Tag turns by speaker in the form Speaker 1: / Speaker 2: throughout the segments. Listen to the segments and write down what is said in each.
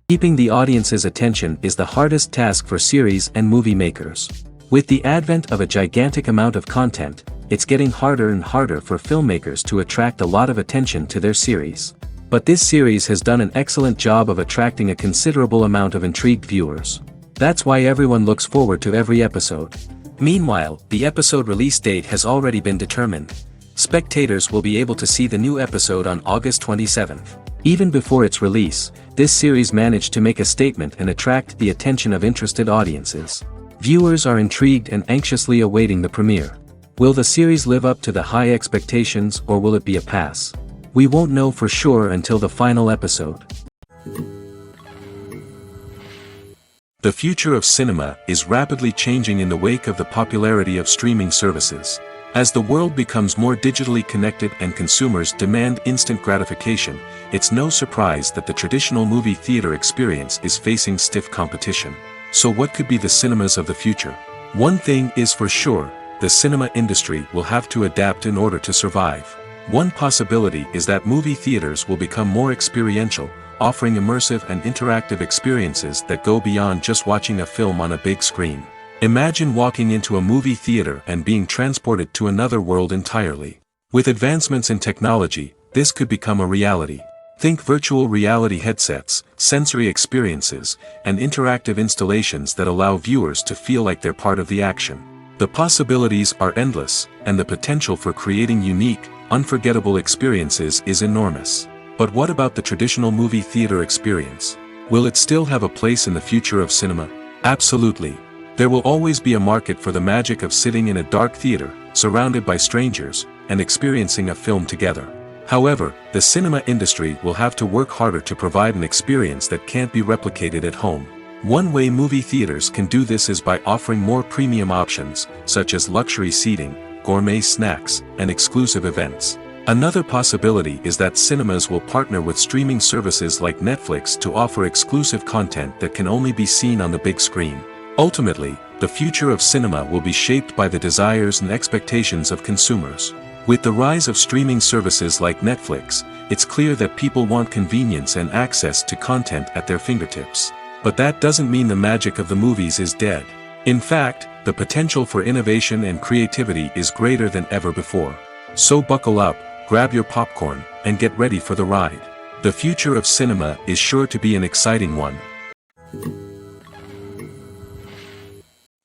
Speaker 1: Keeping the audience's attention is the hardest task for series and movie makers. With the advent of a gigantic amount of content, it's getting harder and harder for filmmakers to attract a lot of attention to their series. But this series has done an excellent job of attracting a considerable amount of intrigued viewers. That's why everyone looks forward to every episode. Meanwhile, the episode release date has already been determined. Spectators will be able to see the new episode on August 27th. Even before its release, this series managed to make a statement and attract the attention of interested audiences. Viewers are intrigued and anxiously awaiting the premiere. Will the series live up to the high expectations or will it be a pass? We won't know for sure until the final episode. The future of cinema is rapidly changing in the wake of the popularity of streaming services. As the world becomes more digitally connected and consumers demand instant gratification, it's no surprise that the traditional movie theater experience is facing stiff competition. So what could be the cinemas of the future? One thing is for sure, the cinema industry will have to adapt in order to survive. One possibility is that movie theaters will become more experiential, offering immersive and interactive experiences that go beyond just watching a film on a big screen. Imagine walking into a movie theater and being transported to another world entirely. With advancements in technology, this could become a reality. Think virtual reality headsets, sensory experiences, and interactive installations that allow viewers to feel like they're part of the action. The possibilities are endless, and the potential for creating unique, unforgettable experiences is enormous. But what about the traditional movie theater experience? Will it still have a place in the future of cinema? Absolutely. There will always be a market for the magic of sitting in a dark theater, surrounded by strangers, and experiencing a film together. However, the cinema industry will have to work harder to provide an experience that can't be replicated at home. One way movie theaters can do this is by offering more premium options, such as luxury seating, gourmet snacks, and exclusive events. Another possibility is that cinemas will partner with streaming services like Netflix to offer exclusive content that can only be seen on the big screen. Ultimately, the future of cinema will be shaped by the desires and expectations of consumers. With the rise of streaming services like Netflix, it's clear that people want convenience and access to content at their fingertips. But that doesn't mean the magic of the movies is dead. In fact, the potential for innovation and creativity is greater than ever before. So buckle up, grab your popcorn, and get ready for the ride. The future of cinema is sure to be an exciting one.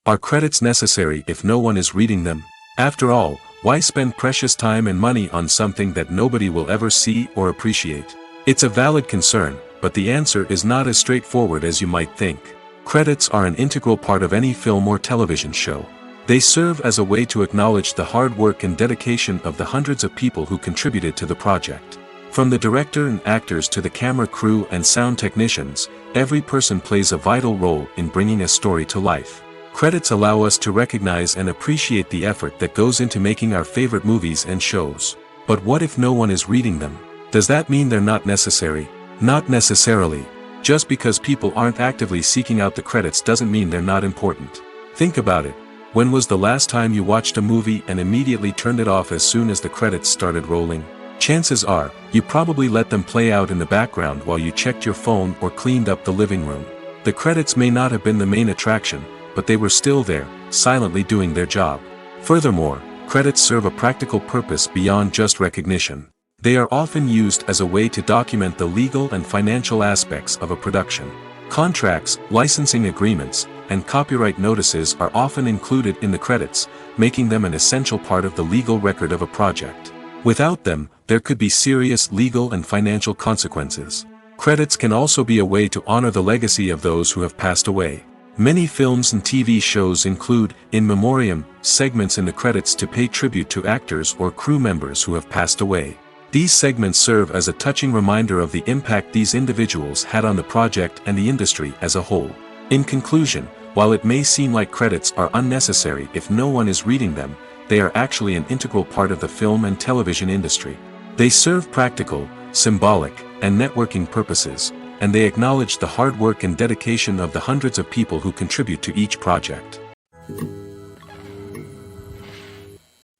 Speaker 1: Are credits necessary if no one is reading them? After all, why spend precious time and money on something that nobody will ever see or appreciate? It's a valid concern, but the answer is not as straightforward as you might think. Credits are an integral part of any film or television show. They serve as a way to acknowledge the hard work and dedication of the hundreds of people who contributed to the project. From the director and actors to the camera crew and sound technicians, every person plays a vital role in bringing a story to life. Credits allow us to recognize and appreciate the effort that goes into making our favorite movies and shows. But what if no one is reading them? Does that mean they're not necessary? Not necessarily. Just because people aren't actively seeking out the credits doesn't mean they're not important. Think about it. When was the last time you watched a movie and immediately turned it off as soon as the credits started rolling? Chances are, you probably let them play out in the background while you checked your phone or cleaned up the living room. The credits may not have been the main attraction, but they were still there, silently doing their job. Furthermore, credits serve a practical purpose beyond just recognition. They are often used as a way to document the legal and financial aspects of a production. Contracts, licensing agreements, and copyright notices are often included in the credits, making them an essential part of the legal record of a project. Without them, there could be serious legal and financial consequences. Credits can also be a way to honor the legacy of those who have passed away. Many films and TV shows include, in memoriam, segments in the credits to pay tribute to actors or crew members who have passed away. These segments serve as a touching reminder of the impact these individuals had on the project and the industry as a whole. In conclusion, while it may seem like credits are unnecessary if no one is reading them, they are actually an integral part of the film and television industry. They serve practical, symbolic, and networking purposes, and they acknowledge the hard work and dedication of the hundreds of people who contribute to each project.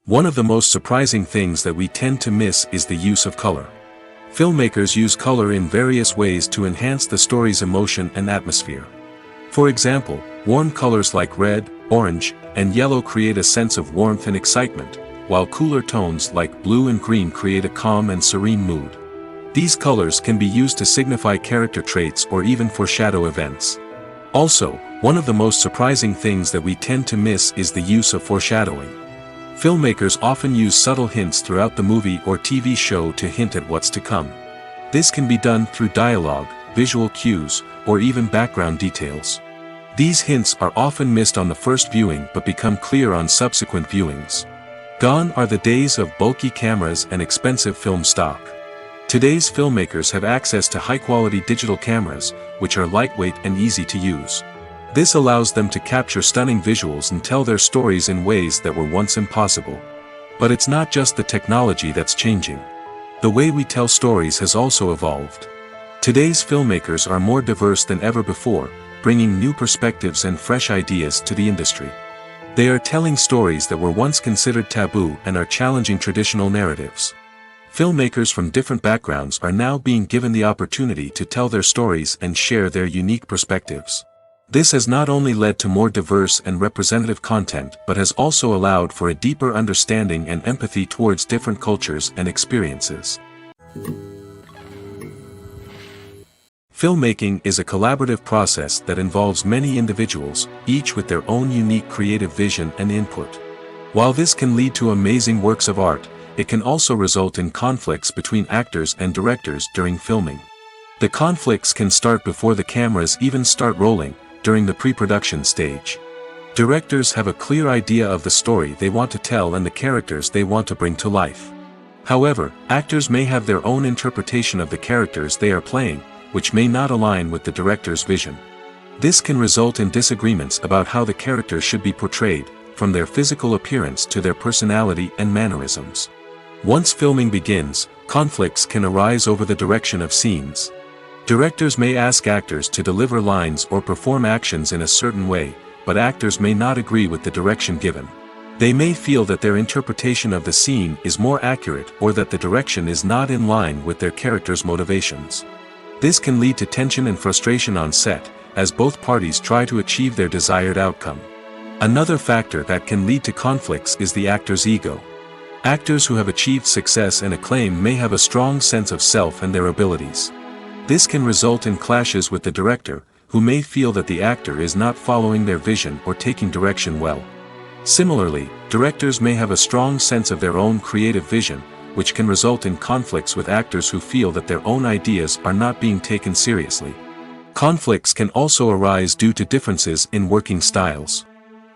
Speaker 1: One of the most surprising things that we tend to miss is the use of color. Filmmakers use color in various ways to enhance the story's emotion and atmosphere. For example, warm colors like red, orange, and yellow create a sense of warmth and excitement, while cooler tones like blue and green create a calm and serene mood. These colors can be used to signify character traits or even foreshadow events. Also, one of the most surprising things that we tend to miss is the use of foreshadowing. Filmmakers often use subtle hints throughout the movie or TV show to hint at what's to come. This can be done through dialogue, visual cues, or even background details. These hints are often missed on the first viewing but become clear on subsequent viewings. Gone are the days of bulky cameras and expensive film stock. Today's filmmakers have access to high-quality digital cameras, which are lightweight and easy to use. This allows them to capture stunning visuals and tell their stories in ways that were once impossible. But it's not just the technology that's changing. The way we tell stories has also evolved. Today's filmmakers are more diverse than ever before, bringing new perspectives and fresh ideas to the industry. They are telling stories that were once considered taboo and are challenging traditional narratives. Filmmakers from different backgrounds are now being given the opportunity to tell their stories and share their unique perspectives. This has not only led to more diverse and representative content but has also allowed for a deeper understanding and empathy towards different cultures and experiences. Filmmaking is a collaborative process that involves many individuals, each with their own unique creative vision and input. While this can lead to amazing works of art, it can also result in conflicts between actors and directors during filming. The conflicts can start before the cameras even start rolling, during the pre-production stage. Directors have a clear idea of the story they want to tell and the characters they want to bring to life. However, actors may have their own interpretation of the characters they are playing, which may not align with the director's vision. This can result in disagreements about how the characters should be portrayed, from their physical appearance to their personality and mannerisms. Once filming begins, conflicts can arise over the direction of scenes. Directors may ask actors to deliver lines or perform actions in a certain way, but actors may not agree with the direction given. They may feel that their interpretation of the scene is more accurate or that the direction is not in line with their character's motivations. This can lead to tension and frustration on set, as both parties try to achieve their desired outcome. Another factor that can lead to conflicts is the actor's ego. Actors who have achieved success and acclaim may have a strong sense of self and their abilities. This can result in clashes with the director, who may feel that the actor is not following their vision or taking direction well. Similarly, directors may have a strong sense of their own creative vision, which can result in conflicts with actors who feel that their own ideas are not being taken seriously. Conflicts can also arise due to differences in working styles.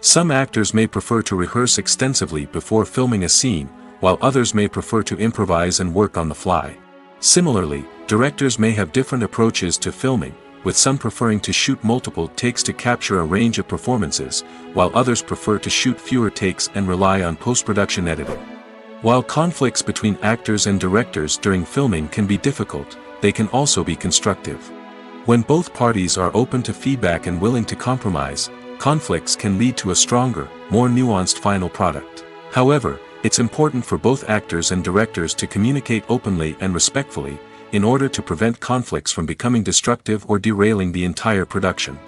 Speaker 1: Some actors may prefer to rehearse extensively before filming a scene, while others may prefer to improvise and work on the fly. Similarly, directors may have different approaches to filming, with some preferring to shoot multiple takes to capture a range of performances, while others prefer to shoot fewer takes and rely on post-production editing. While conflicts between actors and directors during filming can be difficult, they can also be constructive. When both parties are open to feedback and willing to compromise, conflicts can lead to a stronger, more nuanced final product. However, it's important for both actors and directors to communicate openly and respectfully, in order to prevent conflicts from becoming destructive or derailing the entire production.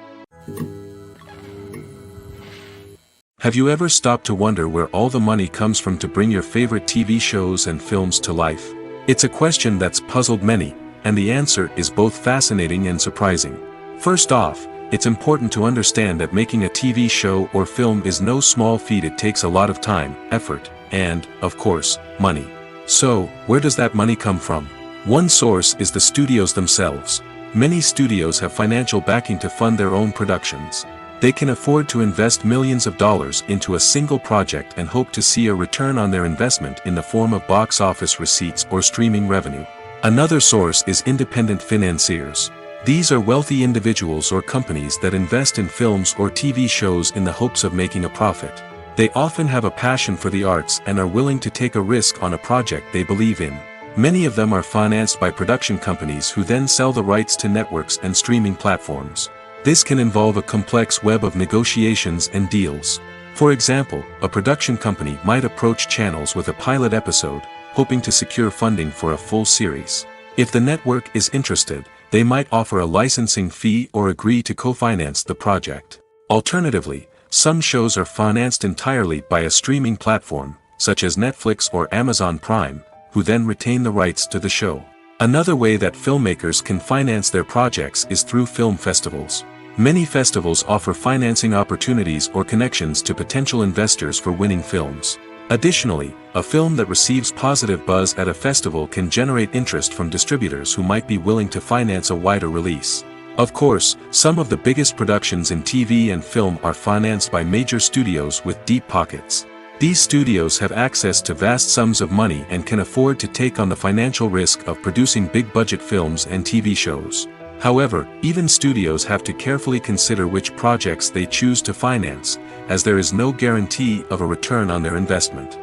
Speaker 1: Have you ever stopped to wonder where all the money comes from to bring your favorite TV shows and films to life? It's a question that's puzzled many, and the answer is both fascinating and surprising. First off, it's important to understand that making a TV show or film is no small feat. It takes a lot of time, effort, and, of course, money. So, where does that money come from? One source is the studios themselves. Many studios have financial backing to fund their own productions. They can afford to invest millions of dollars into a single project and hope to see a return on their investment in the form of box office receipts or streaming revenue. Another source is independent financiers. These are wealthy individuals or companies that invest in films or TV shows in the hopes of making a profit. They often have a passion for the arts and are willing to take a risk on a project they believe in. Many of them are financed by production companies who then sell the rights to networks and streaming platforms. This can involve a complex web of negotiations and deals. For example, a production company might approach channels with a pilot episode, hoping to secure funding for a full series. If the network is interested, they might offer a licensing fee or agree to co-finance the project. Alternatively, some shows are financed entirely by a streaming platform, such as Netflix or Amazon Prime, who then retain the rights to the show. Another way that filmmakers can finance their projects is through film festivals. Many festivals offer financing opportunities or connections to potential investors for winning films. Additionally, a film that receives positive buzz at a festival can generate interest from distributors who might be willing to finance a wider release. Of course, some of the biggest productions in TV and film are financed by major studios with deep pockets. These studios have access to vast sums of money and can afford to take on the financial risk of producing big-budget films and TV shows. However, even studios have to carefully consider which projects they choose to finance, as there is no guarantee of a return on their investment.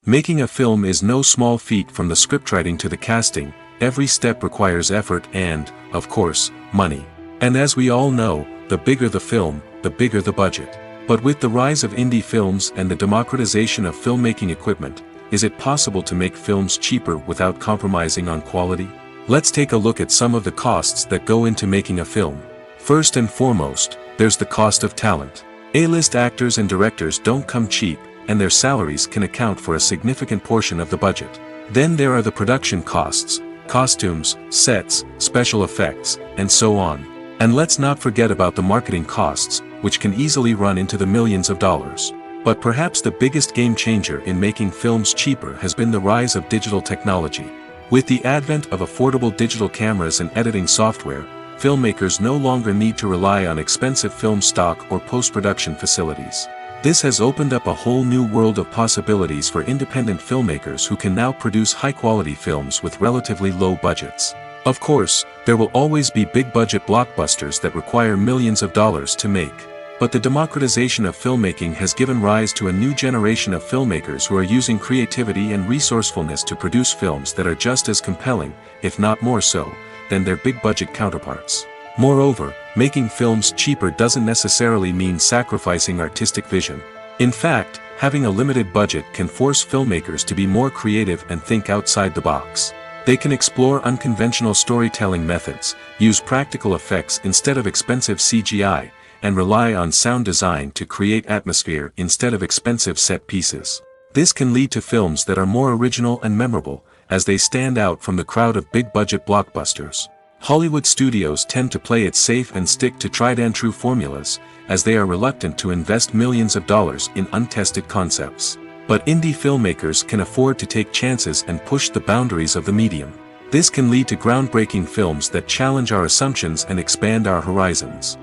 Speaker 1: Making a film is no small feat. From the scriptwriting to the casting, every step requires effort and, of course, money. And as we all know, the bigger the film, the bigger the budget. But with the rise of indie films and the democratization of filmmaking equipment, is it possible to make films cheaper without compromising on quality? Let's take a look at some of the costs that go into making a film. First and foremost, there's the cost of talent. A-list actors and directors don't come cheap, and their salaries can account for a significant portion of the budget. Then there are the production costs, costumes, sets, special effects, and so on. And let's not forget about the marketing costs, which can easily run into the millions of dollars. But perhaps the biggest game changer in making films cheaper has been the rise of digital technology. With the advent of affordable digital cameras and editing software, filmmakers no longer need to rely on expensive film stock or post-production facilities. This has opened up a whole new world of possibilities for independent filmmakers who can now produce high-quality films with relatively low budgets. Of course, there will always be big-budget blockbusters that require millions of dollars to make. But the democratization of filmmaking has given rise to a new generation of filmmakers who are using creativity and resourcefulness to produce films that are just as compelling, if not more so, than their big-budget counterparts. Moreover, making films cheaper doesn't necessarily mean sacrificing artistic vision. In fact, having a limited budget can force filmmakers to be more creative and think outside the box. They can explore unconventional storytelling methods, use practical effects instead of expensive CGI, and rely on sound design to create atmosphere instead of expensive set pieces. This can lead to films that are more original and memorable, as they stand out from the crowd of big-budget blockbusters. Hollywood studios tend to play it safe and stick to tried-and-true formulas, as they are reluctant to invest millions of dollars in untested concepts. But indie filmmakers can afford to take chances and push the boundaries of the medium. This can lead to groundbreaking films that challenge our assumptions and expand our horizons.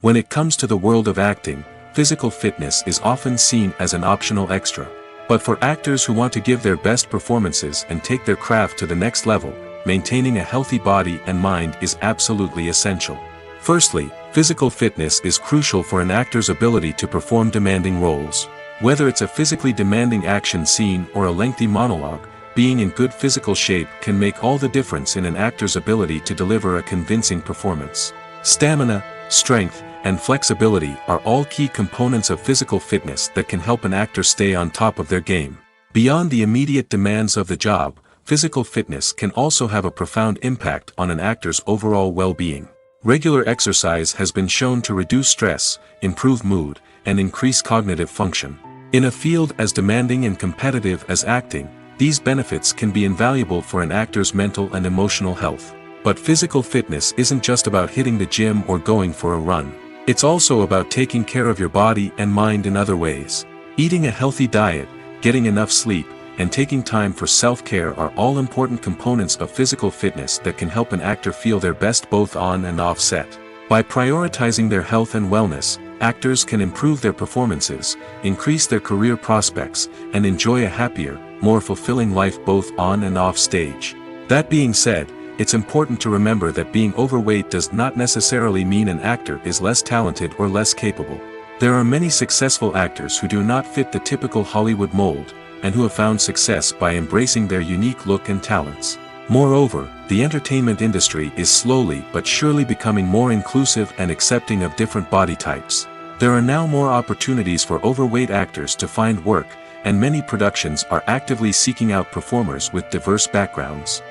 Speaker 1: When it comes to the world of acting, physical fitness is often seen as an optional extra. But for actors who want to give their best performances and take their craft to the next level, maintaining a healthy body and mind is absolutely essential. Firstly, physical fitness is crucial for an actor's ability to perform demanding roles. Whether it's a physically demanding action scene or a lengthy monologue, being in good physical shape can make all the difference in an actor's ability to deliver a convincing performance. Stamina, strength, and flexibility are all key components of physical fitness that can help an actor stay on top of their game. Beyond the immediate demands of the job, physical fitness can also have a profound impact on an actor's overall well-being. Regular exercise has been shown to reduce stress, improve mood, and increase cognitive function. In a field as demanding and competitive as acting, these benefits can be invaluable for an actor's mental and emotional health. But physical fitness isn't just about hitting the gym or going for a run. It's also about taking care of your body and mind in other ways. Eating a healthy diet, getting enough sleep, and taking time for self-care are all important components of physical fitness that can help an actor feel their best both on and off set. By prioritizing their health and wellness, actors can improve their performances, increase their career prospects, and enjoy a happier, more fulfilling life both on and off stage. That being said, it's important to remember that being overweight does not necessarily mean an actor is less talented or less capable. There are many successful actors who do not fit the typical Hollywood mold, and who have found success by embracing their unique look and talents. Moreover, the entertainment industry is slowly but surely becoming more inclusive and accepting of different body types. There are now more opportunities for overweight actors to find work, and many productions are actively seeking out performers with diverse backgrounds.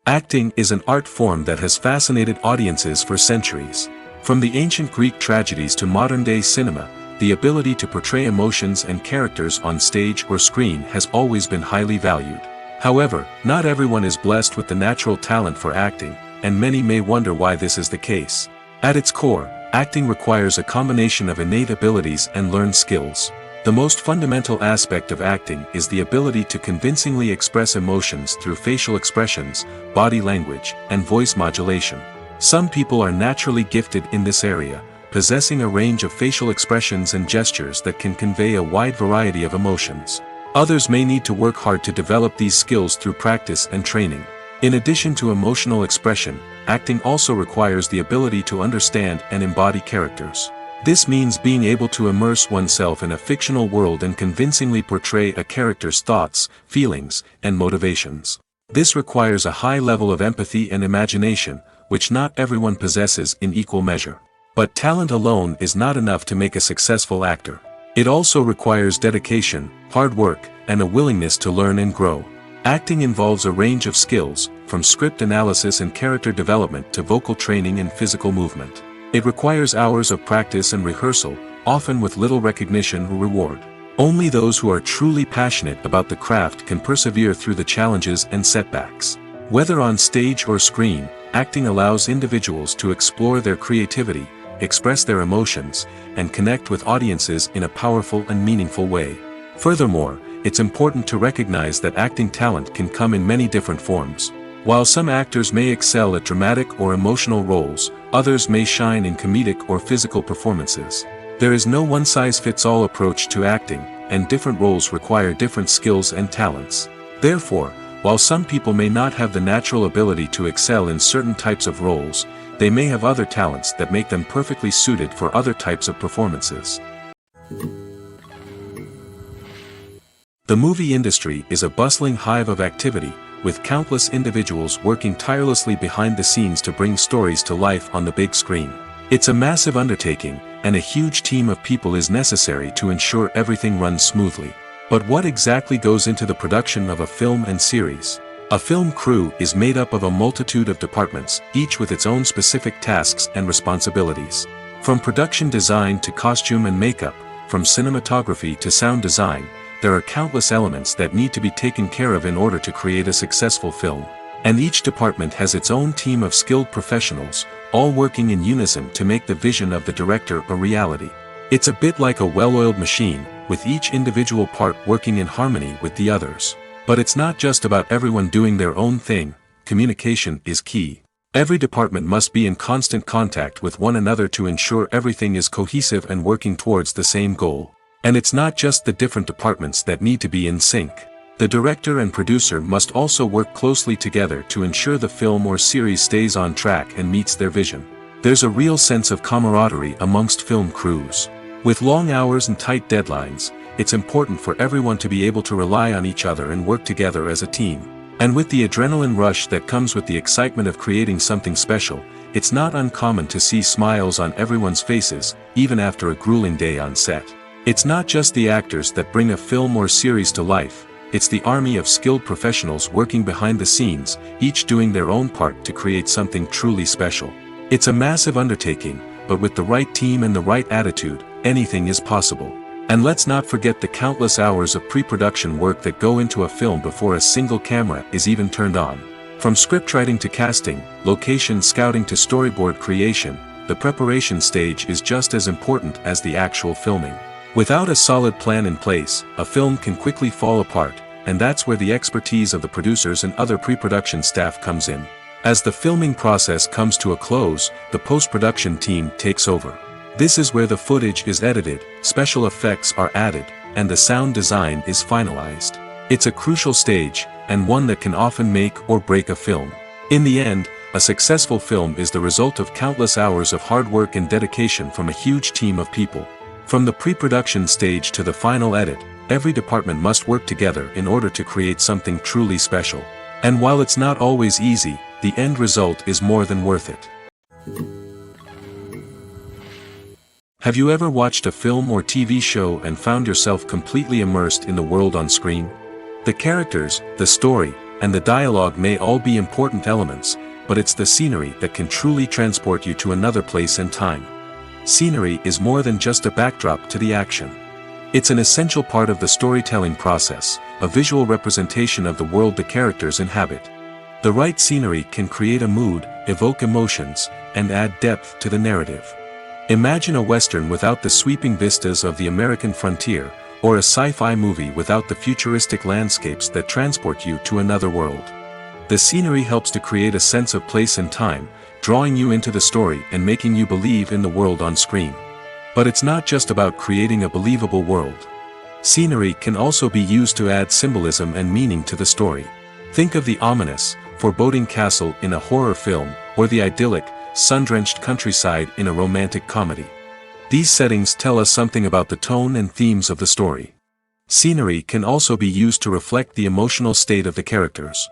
Speaker 1: Acting is an art form that has fascinated audiences for centuries. From the ancient Greek tragedies to modern-day cinema, the ability to portray emotions and characters on stage or screen has always been highly valued. However, not everyone is blessed with the natural talent for acting, and many may wonder why this is the case. At its core, acting requires a combination of innate abilities and learned skills. The most fundamental aspect of acting is the ability to convincingly express emotions through facial expressions, body language, and voice modulation. Some people are naturally gifted in this area, possessing a range of facial expressions and gestures that can convey a wide variety of emotions. Others may need to work hard to develop these skills through practice and training. In addition to emotional expression, acting also requires the ability to understand and embody characters. This means being able to immerse oneself in a fictional world and convincingly portray a character's thoughts, feelings, and motivations. This requires a high level of empathy and imagination, which not everyone possesses in equal measure. But talent alone is not enough to make a successful actor. It also requires dedication, hard work, and a willingness to learn and grow. Acting involves a range of skills, from script analysis and character development to vocal training and physical movement. It requires hours of practice and rehearsal, often with little recognition or reward. Only those who are truly passionate about the craft can persevere through the challenges and setbacks. Whether on stage or screen, acting allows individuals to explore their creativity, express their emotions, and connect with audiences in a powerful and meaningful way. Furthermore, it's important to recognize that acting talent can come in many different forms. While some actors may excel at dramatic or emotional roles, others may shine in comedic or physical performances. There is no one-size-fits-all approach to acting, and different roles require different skills and talents. Therefore, while some people may not have the natural ability to excel in certain types of roles, they may have other talents that make them perfectly suited for other types of performances. The movie industry is a bustling hive of activity, with countless individuals working tirelessly behind the scenes to bring stories to life on the big screen. It's a massive undertaking, and a huge team of people is necessary to ensure everything runs smoothly. But what exactly goes into the production of a film and series? A film crew is made up of a multitude of departments, each with its own specific tasks and responsibilities. From production design to costume and makeup, from cinematography to sound design, there are countless elements that need to be taken care of in order to create a successful film. And each department has its own team of skilled professionals, all working in unison to make the vision of the director a reality. It's a bit like a well-oiled machine, with each individual part working in harmony with the others. But it's not just about everyone doing their own thing. Communication is key. Every department must be in constant contact with one another to ensure everything is cohesive and working towards the same goal. And it's not just the different departments that need to be in sync. The director and producer must also work closely together to ensure the film or series stays on track and meets their vision. There's a real sense of camaraderie amongst film crews. With long hours and tight deadlines, it's important for everyone to be able to rely on each other and work together as a team. And with the adrenaline rush that comes with the excitement of creating something special, it's not uncommon to see smiles on everyone's faces, even after a grueling day on set. It's not just the actors that bring a film or series to life, it's the army of skilled professionals working behind the scenes, each doing their own part to create something truly special. It's a massive undertaking, but with the right team and the right attitude, anything is possible. And let's not forget the countless hours of pre-production work that go into a film before a single camera is even turned on. From scriptwriting to casting, location scouting to storyboard creation, the preparation stage is just as important as the actual filming. Without a solid plan in place, a film can quickly fall apart, and that's where the expertise of the producers and other pre-production staff comes in. As the filming process comes to a close, the post-production team takes over. This is where the footage is edited, special effects are added, and the sound design is finalized. It's a crucial stage, and one that can often make or break a film. In the end, a successful film is the result of countless hours of hard work and dedication from a huge team of people. From the pre-production stage to the final edit, every department must work together in order to create something truly special. And while it's not always easy, the end result is more than worth it. Have you ever watched a film or TV show and found yourself completely immersed in the world on screen? The characters, the story, and the dialogue may all be important elements, but it's the scenery that can truly transport you to another place and time. Scenery is more than just a backdrop to the action. It's an essential part of the storytelling process, a visual representation of the world the characters inhabit. The right scenery can create a mood, evoke emotions, and add depth to the narrative. Imagine a Western without the sweeping vistas of the American frontier, or a sci-fi movie without the futuristic landscapes that transport you to another world. The scenery helps to create a sense of place and time, drawing you into the story and making you believe in the world on screen. But it's not just about creating a believable world. Scenery can also be used to add symbolism and meaning to the story. Think of the ominous, foreboding castle in a horror film, or the idyllic, sun-drenched countryside in a romantic comedy. These settings tell us something about the tone and themes of the story. Scenery can also be used to reflect the emotional state of the characters.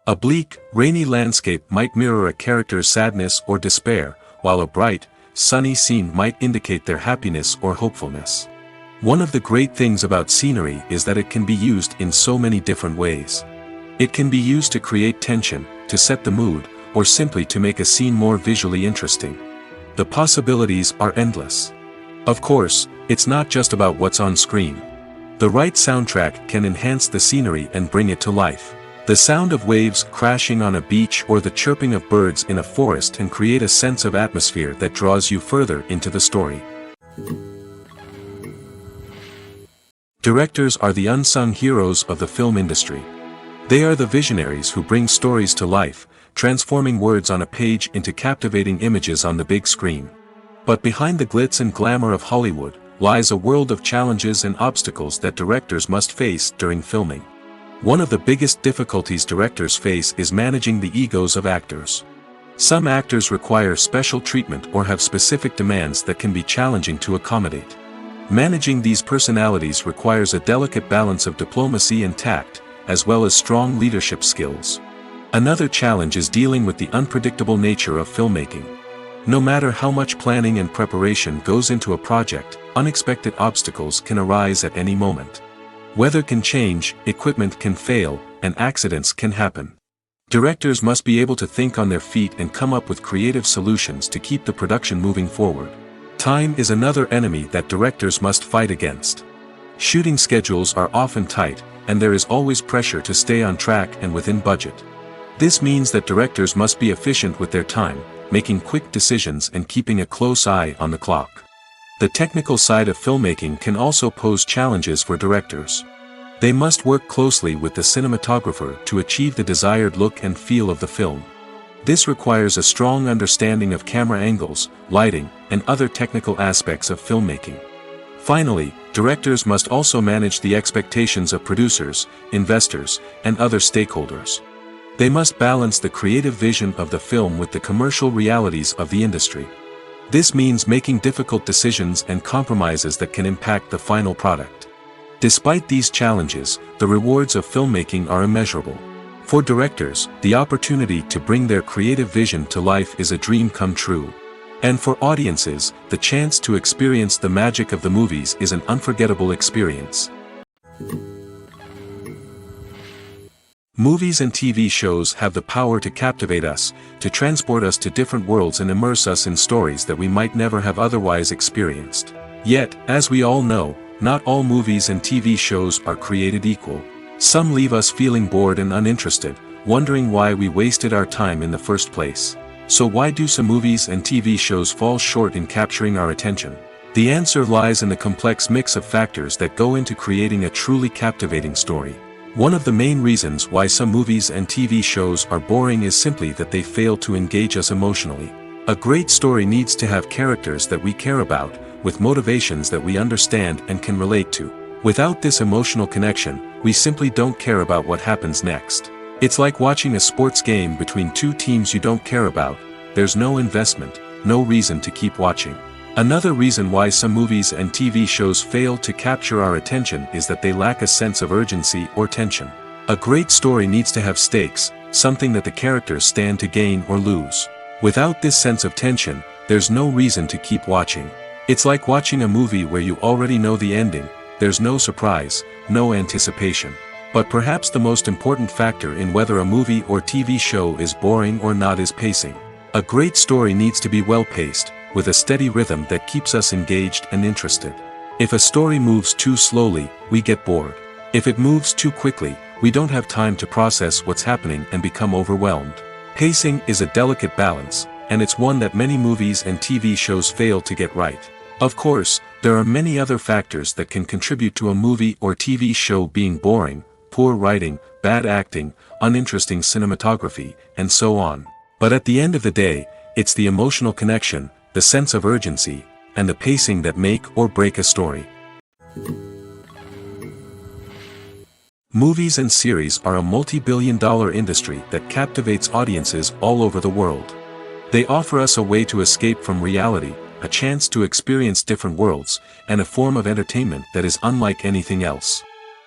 Speaker 1: A bleak, rainy landscape might mirror a character's sadness or despair, while a bright, sunny scene might indicate their happiness or hopefulness. One of the great things about scenery is that it can be used in so many different ways. It can be used to create tension, to set the mood, or simply to make a scene more visually interesting. The possibilities are endless. Of course, it's not just about what's on screen. The right soundtrack can enhance the scenery and bring it to life. The sound of waves crashing on a beach or the chirping of birds in a forest can create a sense of atmosphere that draws you further into the story. Directors are the unsung heroes of the film industry. They are the visionaries who bring stories to life, transforming words on a page into captivating images on the big screen. But behind the glitz and glamour of Hollywood, lies a world of challenges and obstacles that directors must face during filming. One of the biggest difficulties directors face is managing the egos of actors. Some actors require special treatment or have specific demands that can be challenging to accommodate. Managing these personalities requires a delicate balance of diplomacy and tact, as well as strong leadership skills. Another challenge is dealing with the unpredictable nature of filmmaking. No matter how much planning and preparation goes into a project, unexpected obstacles can arise at any moment. Weather can change, equipment can fail, and accidents can happen. Directors must be able to think on their feet and come up with creative solutions to keep the production moving forward. Time is another enemy that directors must fight against. Shooting schedules are often tight, and there is always pressure to stay on track and within budget. This means that directors must be efficient with their time, making quick decisions and keeping a close eye on the clock. The technical side of filmmaking can also pose challenges for directors. They must work closely with the cinematographer to achieve the desired look and feel of the film. This requires a strong understanding of camera angles, lighting, and other technical aspects of filmmaking. Finally, directors must also manage the expectations of producers, investors, and other stakeholders. They must balance the creative vision of the film with the commercial realities of the industry. This means making difficult decisions and compromises that can impact the final product. Despite these challenges, the rewards of filmmaking are immeasurable. For directors, the opportunity to bring their creative vision to life is a dream come true. And for audiences, the chance to experience the magic of the movies is an unforgettable experience. Movies and TV shows have the power to captivate us, to transport us to different worlds and immerse us in stories that we might never have otherwise experienced. Yet, as we all know, not all movies and TV shows are created equal. Some leave us feeling bored and uninterested, wondering why we wasted our time in the first place. So why do some movies and TV shows fall short in capturing our attention? The answer lies in the complex mix of factors that go into creating a truly captivating story. One of the main reasons why some movies and TV shows are boring is simply that they fail to engage us emotionally. A great story needs to have characters that we care about, with motivations that we understand and can relate to. Without this emotional connection, we simply don't care about what happens next. It's like watching a sports game between two teams you don't care about. There's no investment, no reason to keep watching. Another reason why some movies and TV shows fail to capture our attention is that they lack a sense of urgency or tension. A great story needs to have stakes, something that the characters stand to gain or lose. Without this sense of tension, there's no reason to keep watching. It's like watching a movie where you already know the ending, there's no surprise, no anticipation. But perhaps the most important factor in whether a movie or TV show is boring or not is pacing. A great story needs to be well-paced, with a steady rhythm that keeps us engaged and interested. If a story moves too slowly, we get bored. If it moves too quickly, we don't have time to process what's happening and become overwhelmed. Pacing is a delicate balance, and it's one that many movies and TV shows fail to get right. Of course, there are many other factors that can contribute to a movie or TV show being boring: poor writing, bad acting, uninteresting cinematography, and so on. But at the end of the day, it's the emotional connection, the sense of urgency, and the pacing that make or break a story. Movies and series are a multi-billion-dollar industry that captivates audiences all over the world. They offer us a way to escape from reality, a chance to experience different worlds, and a form of entertainment that is unlike anything else.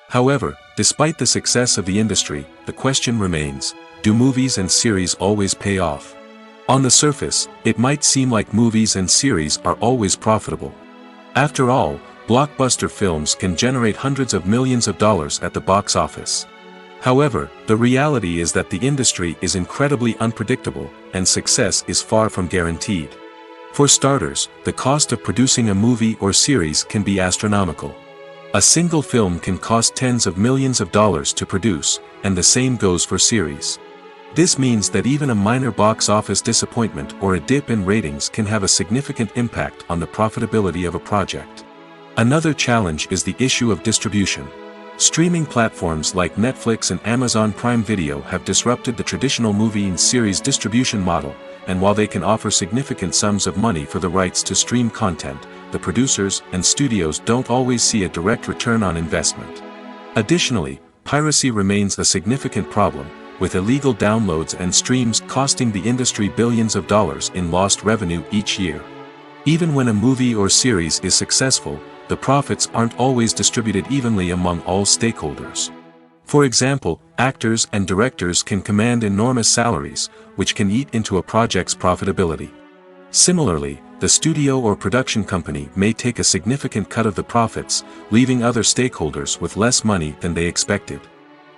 Speaker 1: However, despite the success of the industry, the question remains: do movies and series always pay off? On the surface, it might seem like movies and series are always profitable. After all, blockbuster films can generate hundreds of millions of dollars at the box office. However, the reality is that the industry is incredibly unpredictable, and success is far from guaranteed. For starters, the cost of producing a movie or series can be astronomical. A single film can cost tens of millions of dollars to produce, and the same goes for series. This means that even a minor box office disappointment or a dip in ratings can have a significant impact on the profitability of a project. Another challenge is the issue of distribution. Streaming platforms like Netflix and Amazon Prime Video have disrupted the traditional movie and series distribution model, and while they can offer significant sums of money for the rights to stream content, the producers and studios don't always see a direct return on investment. Additionally, piracy remains a significant problem, with illegal downloads and streams costing the industry billions of dollars in lost revenue each year. Even when a movie or series is successful, the profits aren't always distributed evenly among all stakeholders. For example, actors and directors can command enormous salaries, which can eat into a project's profitability. Similarly, the studio or production company may take a significant cut of the profits, leaving other stakeholders with less money than they expected.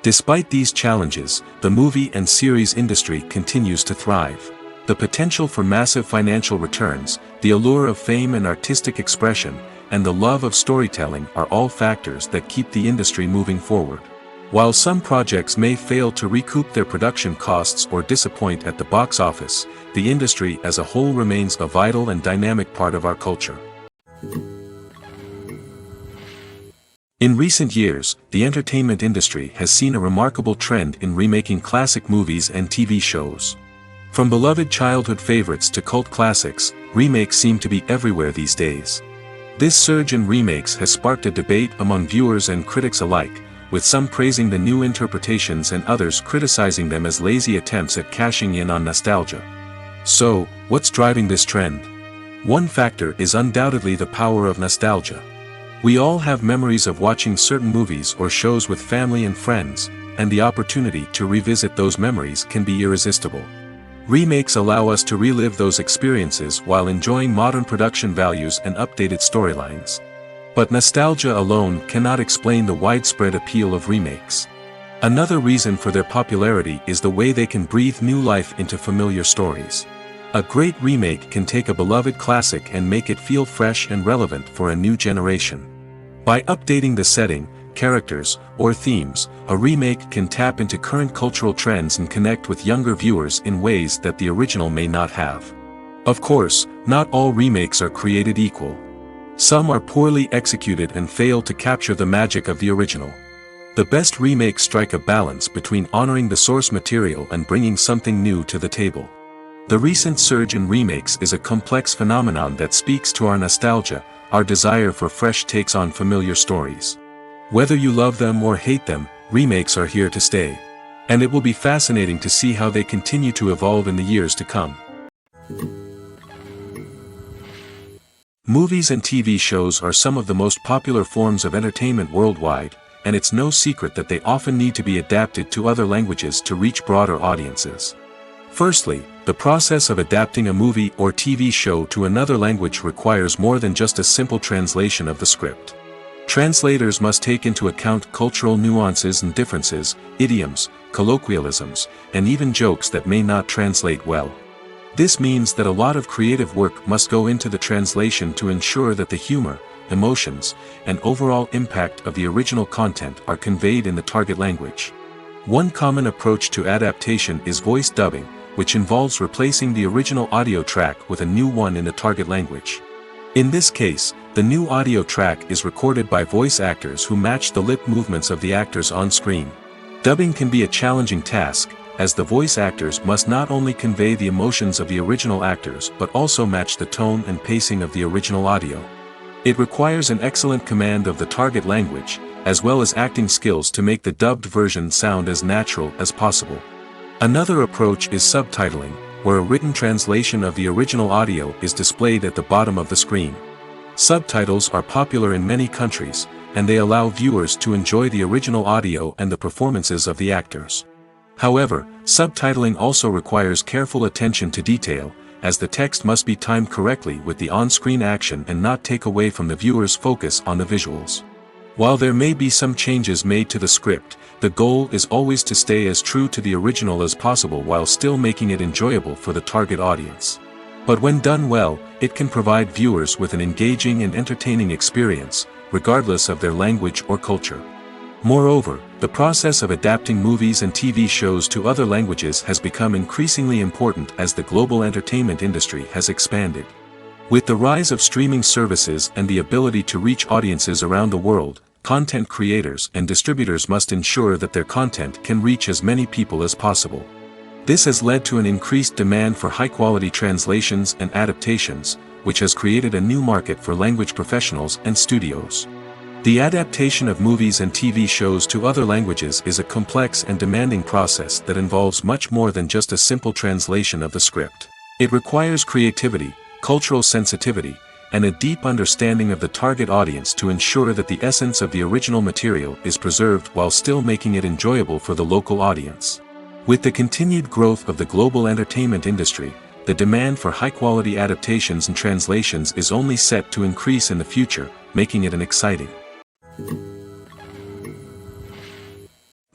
Speaker 1: Despite these challenges, the movie and series industry continues to thrive. The potential for massive financial returns, the allure of fame and artistic expression, and the love of storytelling are all factors that keep the industry moving forward. While some projects may fail to recoup their production costs or disappoint at the box office, the industry as a whole remains a vital and dynamic part of our culture. In recent years, the entertainment industry has seen a remarkable trend in remaking classic movies and TV shows. From beloved childhood favorites to cult classics, remakes seem to be everywhere these days. This surge in remakes has sparked a debate among viewers and critics alike, with some praising the new interpretations and others criticizing them as lazy attempts at cashing in on nostalgia. So, what's driving this trend? One factor is undoubtedly the power of nostalgia. We all have memories of watching certain movies or shows with family and friends, and the opportunity to revisit those memories can be irresistible. Remakes allow us to relive those experiences while enjoying modern production values and updated storylines. But nostalgia alone cannot explain the widespread appeal of remakes. Another reason for their popularity is the way they can breathe new life into familiar stories. A great remake can take a beloved classic and make it feel fresh and relevant for a new generation. By updating the setting, characters, or themes, a remake can tap into current cultural trends and connect with younger viewers in ways that the original may not have. Of course, not all remakes are created equal. Some are poorly executed and fail to capture the magic of the original. The best remakes strike a balance between honoring the source material and bringing something new to the table. The recent surge in remakes is a complex phenomenon that speaks to our nostalgia, our desire for fresh takes on familiar stories. Whether you love them or hate them, remakes are here to stay. And it will be fascinating to see how they continue to evolve in the years to come. Movies and TV shows are some of the most popular forms of entertainment worldwide, and it's no secret that they often need to be adapted to other languages to reach broader audiences. Firstly, The process of adapting a movie or TV show to another language requires more than just a simple translation of the script. Translators must take into account cultural nuances and differences, idioms, colloquialisms, and even jokes that may not translate well. This means that a lot of creative work must go into the translation to ensure that the humor, emotions, and overall impact of the original content are conveyed in the target language. One common approach to adaptation is voice dubbing, which involves replacing the original audio track with a new one in the target language. In this case, the new audio track is recorded by voice actors who match the lip movements of the actors on screen. Dubbing can be a challenging task, as the voice actors must not only convey the emotions of the original actors but also match the tone and pacing of the original audio. It requires an excellent command of the target language, as well as acting skills to make the dubbed version sound as natural as possible. Another approach is subtitling, where a written translation of the original audio is displayed at the bottom of the screen. Subtitles are popular in many countries, and they allow viewers to enjoy the original audio and the performances of the actors. However, subtitling also requires careful attention to detail, as the text must be timed correctly with the on-screen action and not take away from the viewer's focus on the visuals. While there may be some changes made to the script, the goal is always to stay as true to the original as possible while still making it enjoyable for the target audience. But when done well, it can provide viewers with an engaging and entertaining experience, regardless of their language or culture. Moreover, the process of adapting movies and TV shows to other languages has become increasingly important as the global entertainment industry has expanded. With the rise of streaming services and the ability to reach audiences around the world, content creators and distributors must ensure that their content can reach as many people as possible. This has led to an increased demand for high-quality translations and adaptations, which has created a new market for language professionals and studios. The adaptation of movies and TV shows to other languages is a complex and demanding process that involves much more than just a simple translation of the script. It requires creativity, cultural sensitivity, and a deep understanding of the target audience to ensure that the essence of the original material is preserved while still making it enjoyable for the local audience. With the continued growth of the global entertainment industry, the demand for high-quality adaptations and translations is only set to increase in the future, making it an exciting.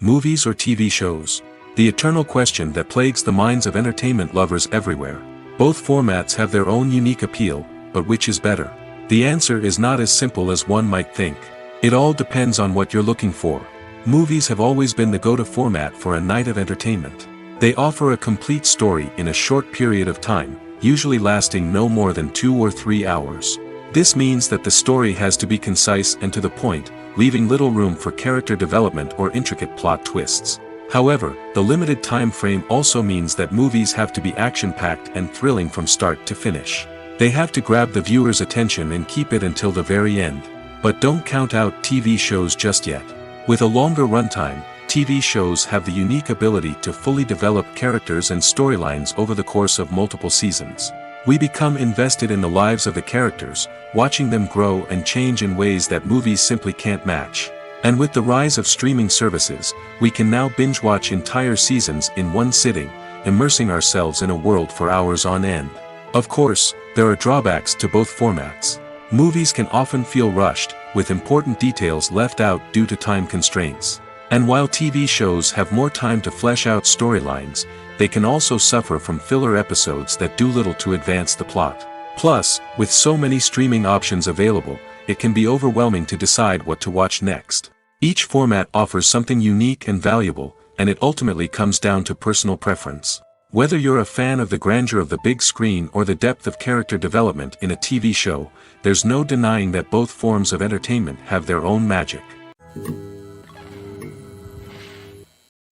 Speaker 1: Movies or TV shows? The eternal question that plagues the minds of entertainment lovers everywhere. Both formats have their own unique appeal, but which is better? The answer is not as simple as one might think. It all depends on what you're looking for. Movies have always been the go-to format for a night of entertainment. They offer a complete story in a short period of time, usually lasting no more than 2 or 3 hours. This means that the story has to be concise and to the point, leaving little room for character development or intricate plot twists. However, the limited time frame also means that movies have to be action-packed and thrilling from start to finish. They have to grab the viewer's attention and keep it until the very end. But don't count out TV shows just yet. With a longer runtime, TV shows have the unique ability to fully develop characters and storylines over the course of multiple seasons. We become invested in the lives of the characters, watching them grow and change in ways that movies simply can't match. And with the rise of streaming services, we can now binge-watch entire seasons in one sitting, immersing ourselves in a world for hours on end. Of course, there are drawbacks to both formats. Movies can often feel rushed, with important details left out due to time constraints. And while TV shows have more time to flesh out storylines, they can also suffer from filler episodes that do little to advance the plot. Plus, with so many streaming options available, it can be overwhelming to decide what to watch next. Each format offers something unique and valuable, and it ultimately comes down to personal preference. Whether you're a fan of the grandeur of the big screen or the depth of character development in a TV show, there's no denying that both forms of entertainment have their own magic.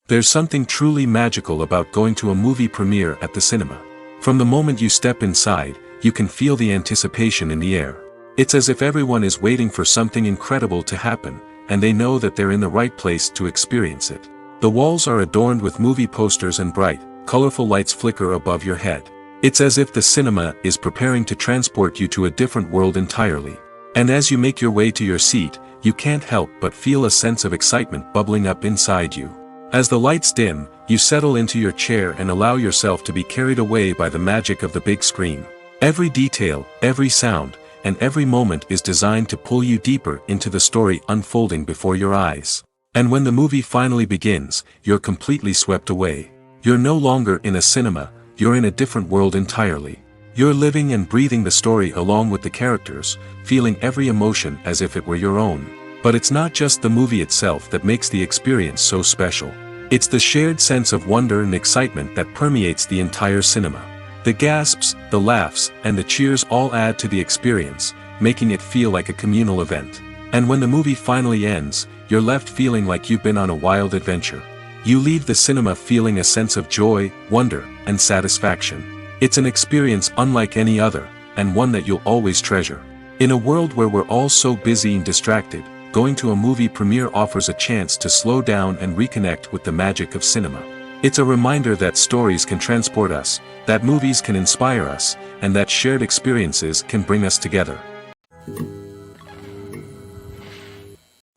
Speaker 1: There's something truly magical about going to a movie premiere at the cinema. From the moment you step inside, you can feel the anticipation in the air. It's as if everyone is waiting for something incredible to happen, and they know that they're in the right place to experience it. The walls are adorned with movie posters and bright, colorful lights flicker above your head. It's as if the cinema is preparing to transport you to a different world entirely. And as you make your way to your seat, you can't help but feel a sense of excitement bubbling up inside you. As the lights dim, you settle into your chair and allow yourself to be carried away by the magic of the big screen. Every detail, every sound, and every moment is designed to pull you deeper into the story unfolding before your eyes. And when the movie finally begins, you're completely swept away. You're no longer in a cinema, you're in a different world entirely. You're living and breathing the story along with the characters, feeling every emotion as if it were your own. But it's not just the movie itself that makes the experience so special. It's the shared sense of wonder and excitement that permeates the entire cinema. The gasps, the laughs, and the cheers all add to the experience, making it feel like a communal event. And when the movie finally ends, you're left feeling like you've been on a wild adventure. You leave the cinema feeling a sense of joy, wonder, and satisfaction. It's an experience unlike any other, and one that you'll always treasure. In a world where we're all so busy and distracted, going to a movie premiere offers a chance to slow down and reconnect with the magic of cinema. It's a reminder that stories can transport us, that movies can inspire us, and that shared experiences can bring us together.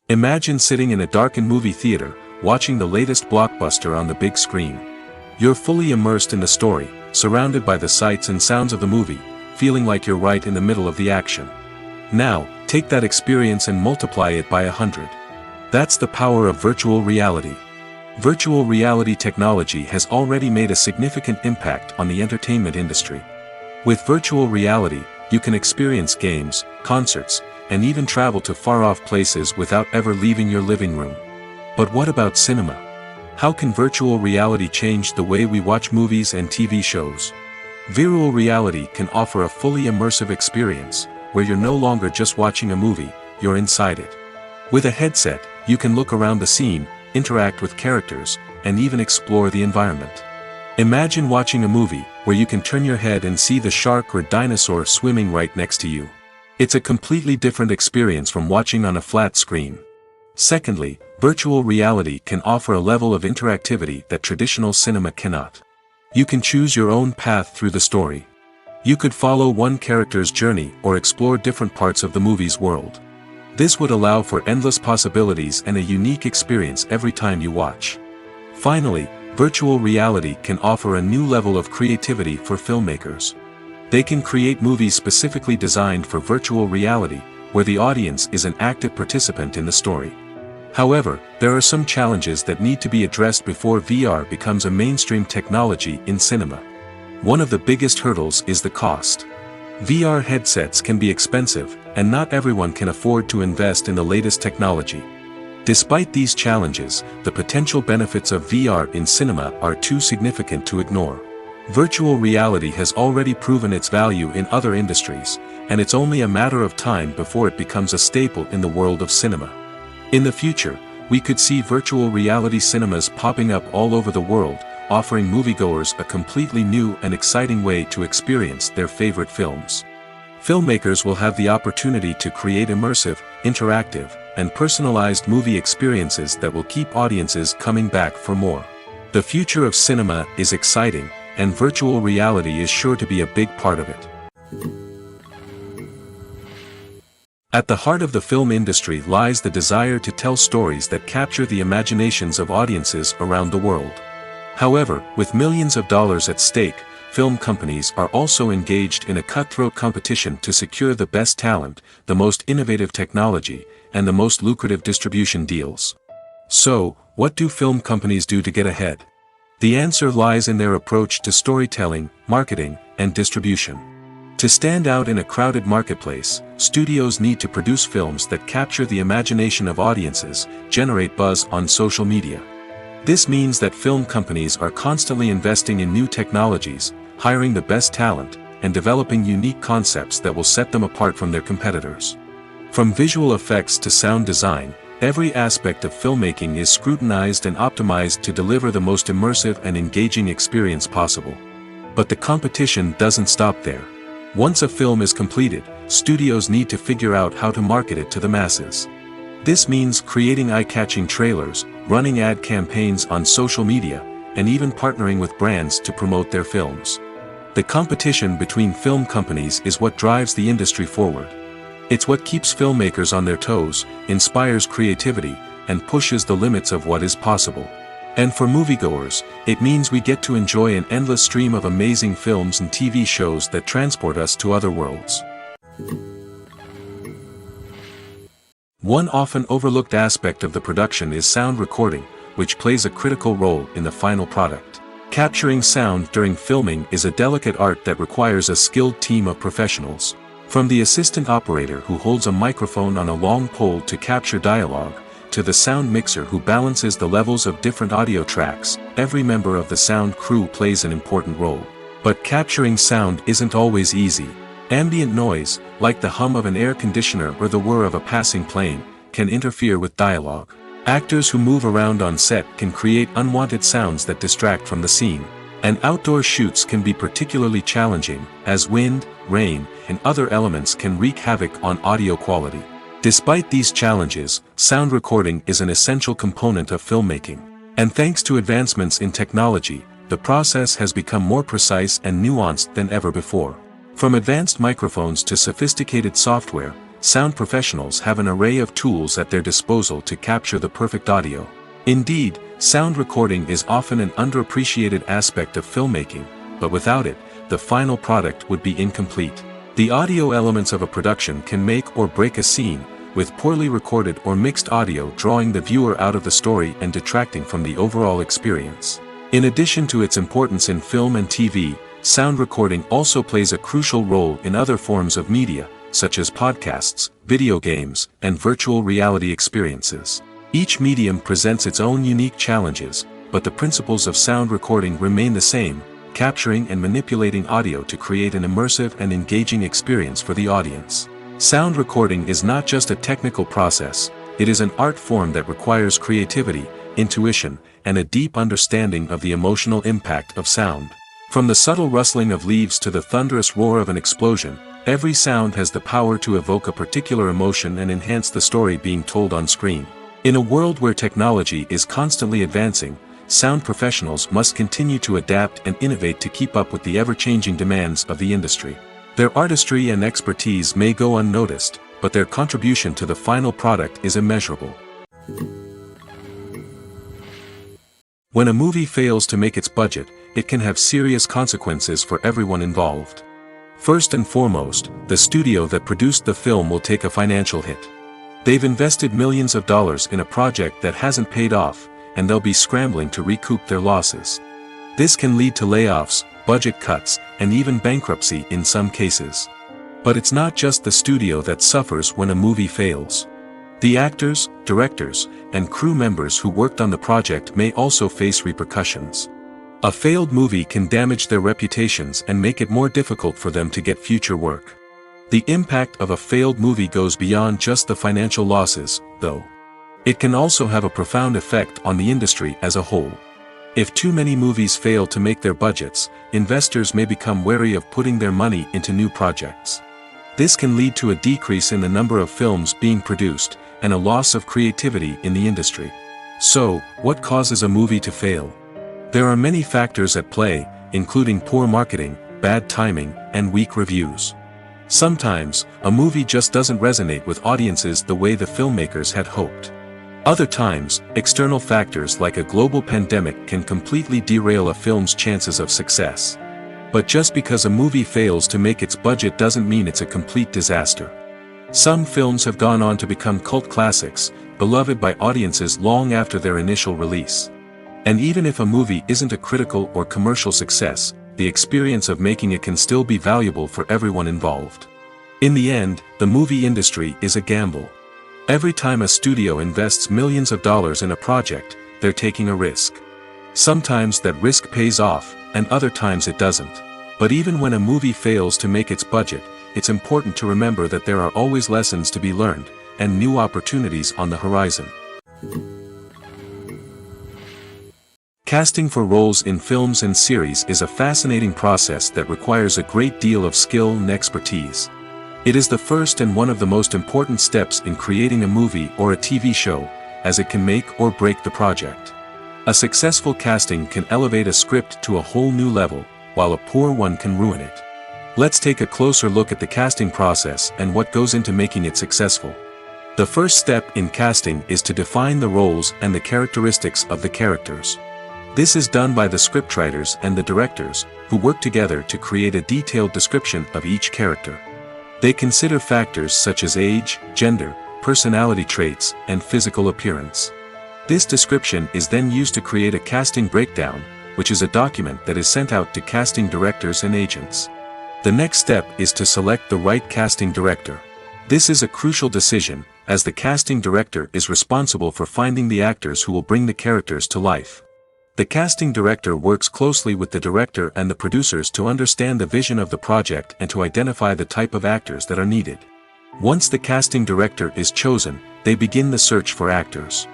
Speaker 1: Imagine sitting in a darkened movie theater, watching the latest blockbuster on the big screen. You're fully immersed in the story, surrounded by the sights and sounds of the movie, feeling like you're right in the middle of the action. Now, take that experience and multiply it by 100. That's the power of virtual reality. Virtual reality technology has already made a significant impact on the entertainment industry. With virtual reality, you can experience games, concerts, and even travel to far-off places without ever leaving your living room. But what about cinema? How can virtual reality change the way we watch movies and TV shows? Virtual reality can offer a fully immersive experience, where you're no longer just watching a movie, you're inside it. With a headset, you can look around the scene, interact with characters, and even explore the environment. Imagine watching a movie where you can turn your head and see the shark or dinosaur swimming right next to you. It's a completely different experience from watching on a flat screen. Secondly, virtual reality can offer a level of interactivity that traditional cinema cannot. You can choose your own path through the story. You could follow one character's journey or explore different parts of the movie's world. This would allow for endless possibilities and a unique experience every time you watch. Finally, virtual reality can offer a new level of creativity for filmmakers. They can create movies specifically designed for virtual reality, where the audience is an active participant in the story. However, there are some challenges that need to be addressed before VR becomes a mainstream technology in cinema. One of the biggest hurdles is the cost. VR headsets can be expensive, and not everyone can afford to invest in the latest technology. Despite these challenges, the potential benefits of VR in cinema are too significant to ignore. Virtual reality has already proven its value in other industries, and it's only a matter of time before it becomes a staple in the world of cinema. In the future, we could see virtual reality cinemas popping up all over the world, offering moviegoers a completely new and exciting way to experience their favorite films. Filmmakers will have the opportunity to create immersive, interactive, and personalized movie experiences that will keep audiences coming back for more. The future of cinema is exciting, and virtual reality is sure to be a big part of it. At the heart of the film industry lies the desire to tell stories that capture the imaginations of audiences around the world. However, with millions of dollars at stake, film companies are also engaged in a cutthroat competition to secure the best talent, the most innovative technology, and the most lucrative distribution deals. So, what do film companies do to get ahead? The answer lies in their approach to storytelling, marketing, and distribution. To stand out in a crowded marketplace, studios need to produce films that capture the imagination of audiences, generate buzz on social media. This means that film companies are constantly investing in new technologies, hiring the best talent, and developing unique concepts that will set them apart from their competitors. From visual effects to sound design, every aspect of filmmaking is scrutinized and optimized to deliver the most immersive and engaging experience possible. But the competition doesn't stop there. Once a film is completed, studios need to figure out how to market it to the masses. This means creating eye-catching trailers, running ad campaigns on social media, and even partnering with brands to promote their films. The competition between film companies is what drives the industry forward. It's what keeps filmmakers on their toes, inspires creativity, and pushes the limits of what is possible. And for moviegoers, it means we get to enjoy an endless stream of amazing films and TV shows that transport us to other worlds. One often overlooked aspect of the production is sound recording, which plays a critical role in the final product. Capturing sound during filming is a delicate art that requires a skilled team of professionals. From the assistant operator who holds a microphone on a long pole to capture dialogue, to the sound mixer who balances the levels of different audio tracks, every member of the sound crew plays an important role. But capturing sound isn't always easy. Ambient noise, like the hum of an air conditioner or the whir of a passing plane, can interfere with dialogue. Actors who move around on set can create unwanted sounds that distract from the scene. And outdoor shoots can be particularly challenging, as wind, rain, and other elements can wreak havoc on audio quality. Despite these challenges, sound recording is an essential component of filmmaking. And thanks to advancements in technology, the process has become more precise and nuanced than ever before. From advanced microphones to sophisticated software, sound professionals have an array of tools at their disposal to capture the perfect audio. Indeed, sound recording is often an underappreciated aspect of filmmaking, but without it, the final product would be incomplete. The audio elements of a production can make or break a scene, with poorly recorded or mixed audio drawing the viewer out of the story and detracting from the overall experience. In addition to its importance in film and TV, sound recording also plays a crucial role in other forms of media, such as podcasts, video games, and virtual reality experiences. Each medium presents its own unique challenges, but the principles of sound recording remain the same: capturing and manipulating audio to create an immersive and engaging experience for the audience. Sound recording is not just a technical process, it is an art form that requires creativity, intuition, and a deep understanding of the emotional impact of sound. From the subtle rustling of leaves to the thunderous roar of an explosion, every sound has the power to evoke a particular emotion and enhance the story being told on screen. In a world where technology is constantly advancing, sound professionals must continue to adapt and innovate to keep up with the ever-changing demands of the industry. Their artistry and expertise may go unnoticed, but their contribution to the final product is immeasurable. When a movie fails to make its budget, it can have serious consequences for everyone involved. First and foremost, the studio that produced the film will take a financial hit. They've invested millions of dollars in a project that hasn't paid off, and they'll be scrambling to recoup their losses. This can lead to layoffs, budget cuts, and even bankruptcy in some cases. But it's not just the studio that suffers when a movie fails. The actors, directors, and crew members who worked on the project may also face repercussions. A failed movie can damage their reputations and make it more difficult for them to get future work. The impact of a failed movie goes beyond just the financial losses, though. It can also have a profound effect on the industry as a whole. If too many movies fail to make their budgets, investors may become wary of putting their money into new projects. This can lead to a decrease in the number of films being produced, and a loss of creativity in the industry. So, what causes a movie to fail? There are many factors at play, including poor marketing, bad timing, and weak reviews. Sometimes, a movie just doesn't resonate with audiences the way the filmmakers had hoped. Other times, external factors like a global pandemic can completely derail a film's chances of success. But just because a movie fails to make its budget doesn't mean it's a complete disaster. Some films have gone on to become cult classics, beloved by audiences long after their initial release. And even if a movie isn't a critical or commercial success, the experience of making it can still be valuable for everyone involved. In the end, the movie industry is a gamble. Every time a studio invests millions of dollars in a project, they're taking a risk. Sometimes that risk pays off, and other times it doesn't. But even when a movie fails to make its budget, it's important to remember that there are always lessons to be learned, and new opportunities on the horizon. Casting for roles in films and series is a fascinating process that requires a great deal of skill and expertise. It is the first and one of the most important steps in creating a movie or a TV show, as it can make or break the project. A successful casting can elevate a script to a whole new level, while a poor one can ruin it. Let's take a closer look at the casting process and what goes into making it successful. The first step in casting is to define the roles and the characteristics of the characters. This is done by the scriptwriters and the directors, who work together to create a detailed description of each character. They consider factors such as age, gender, personality traits, and physical appearance. This description is then used to create a casting breakdown, which is a document that is sent out to casting directors and agents. The next step is to select the right casting director. This is a crucial decision, as the casting director is responsible for finding the actors who will bring the characters to life. The casting director works closely with the director and the producers to understand the vision of the project and to identify the type of actors that are needed. Once the casting director is chosen, they begin the search for actors.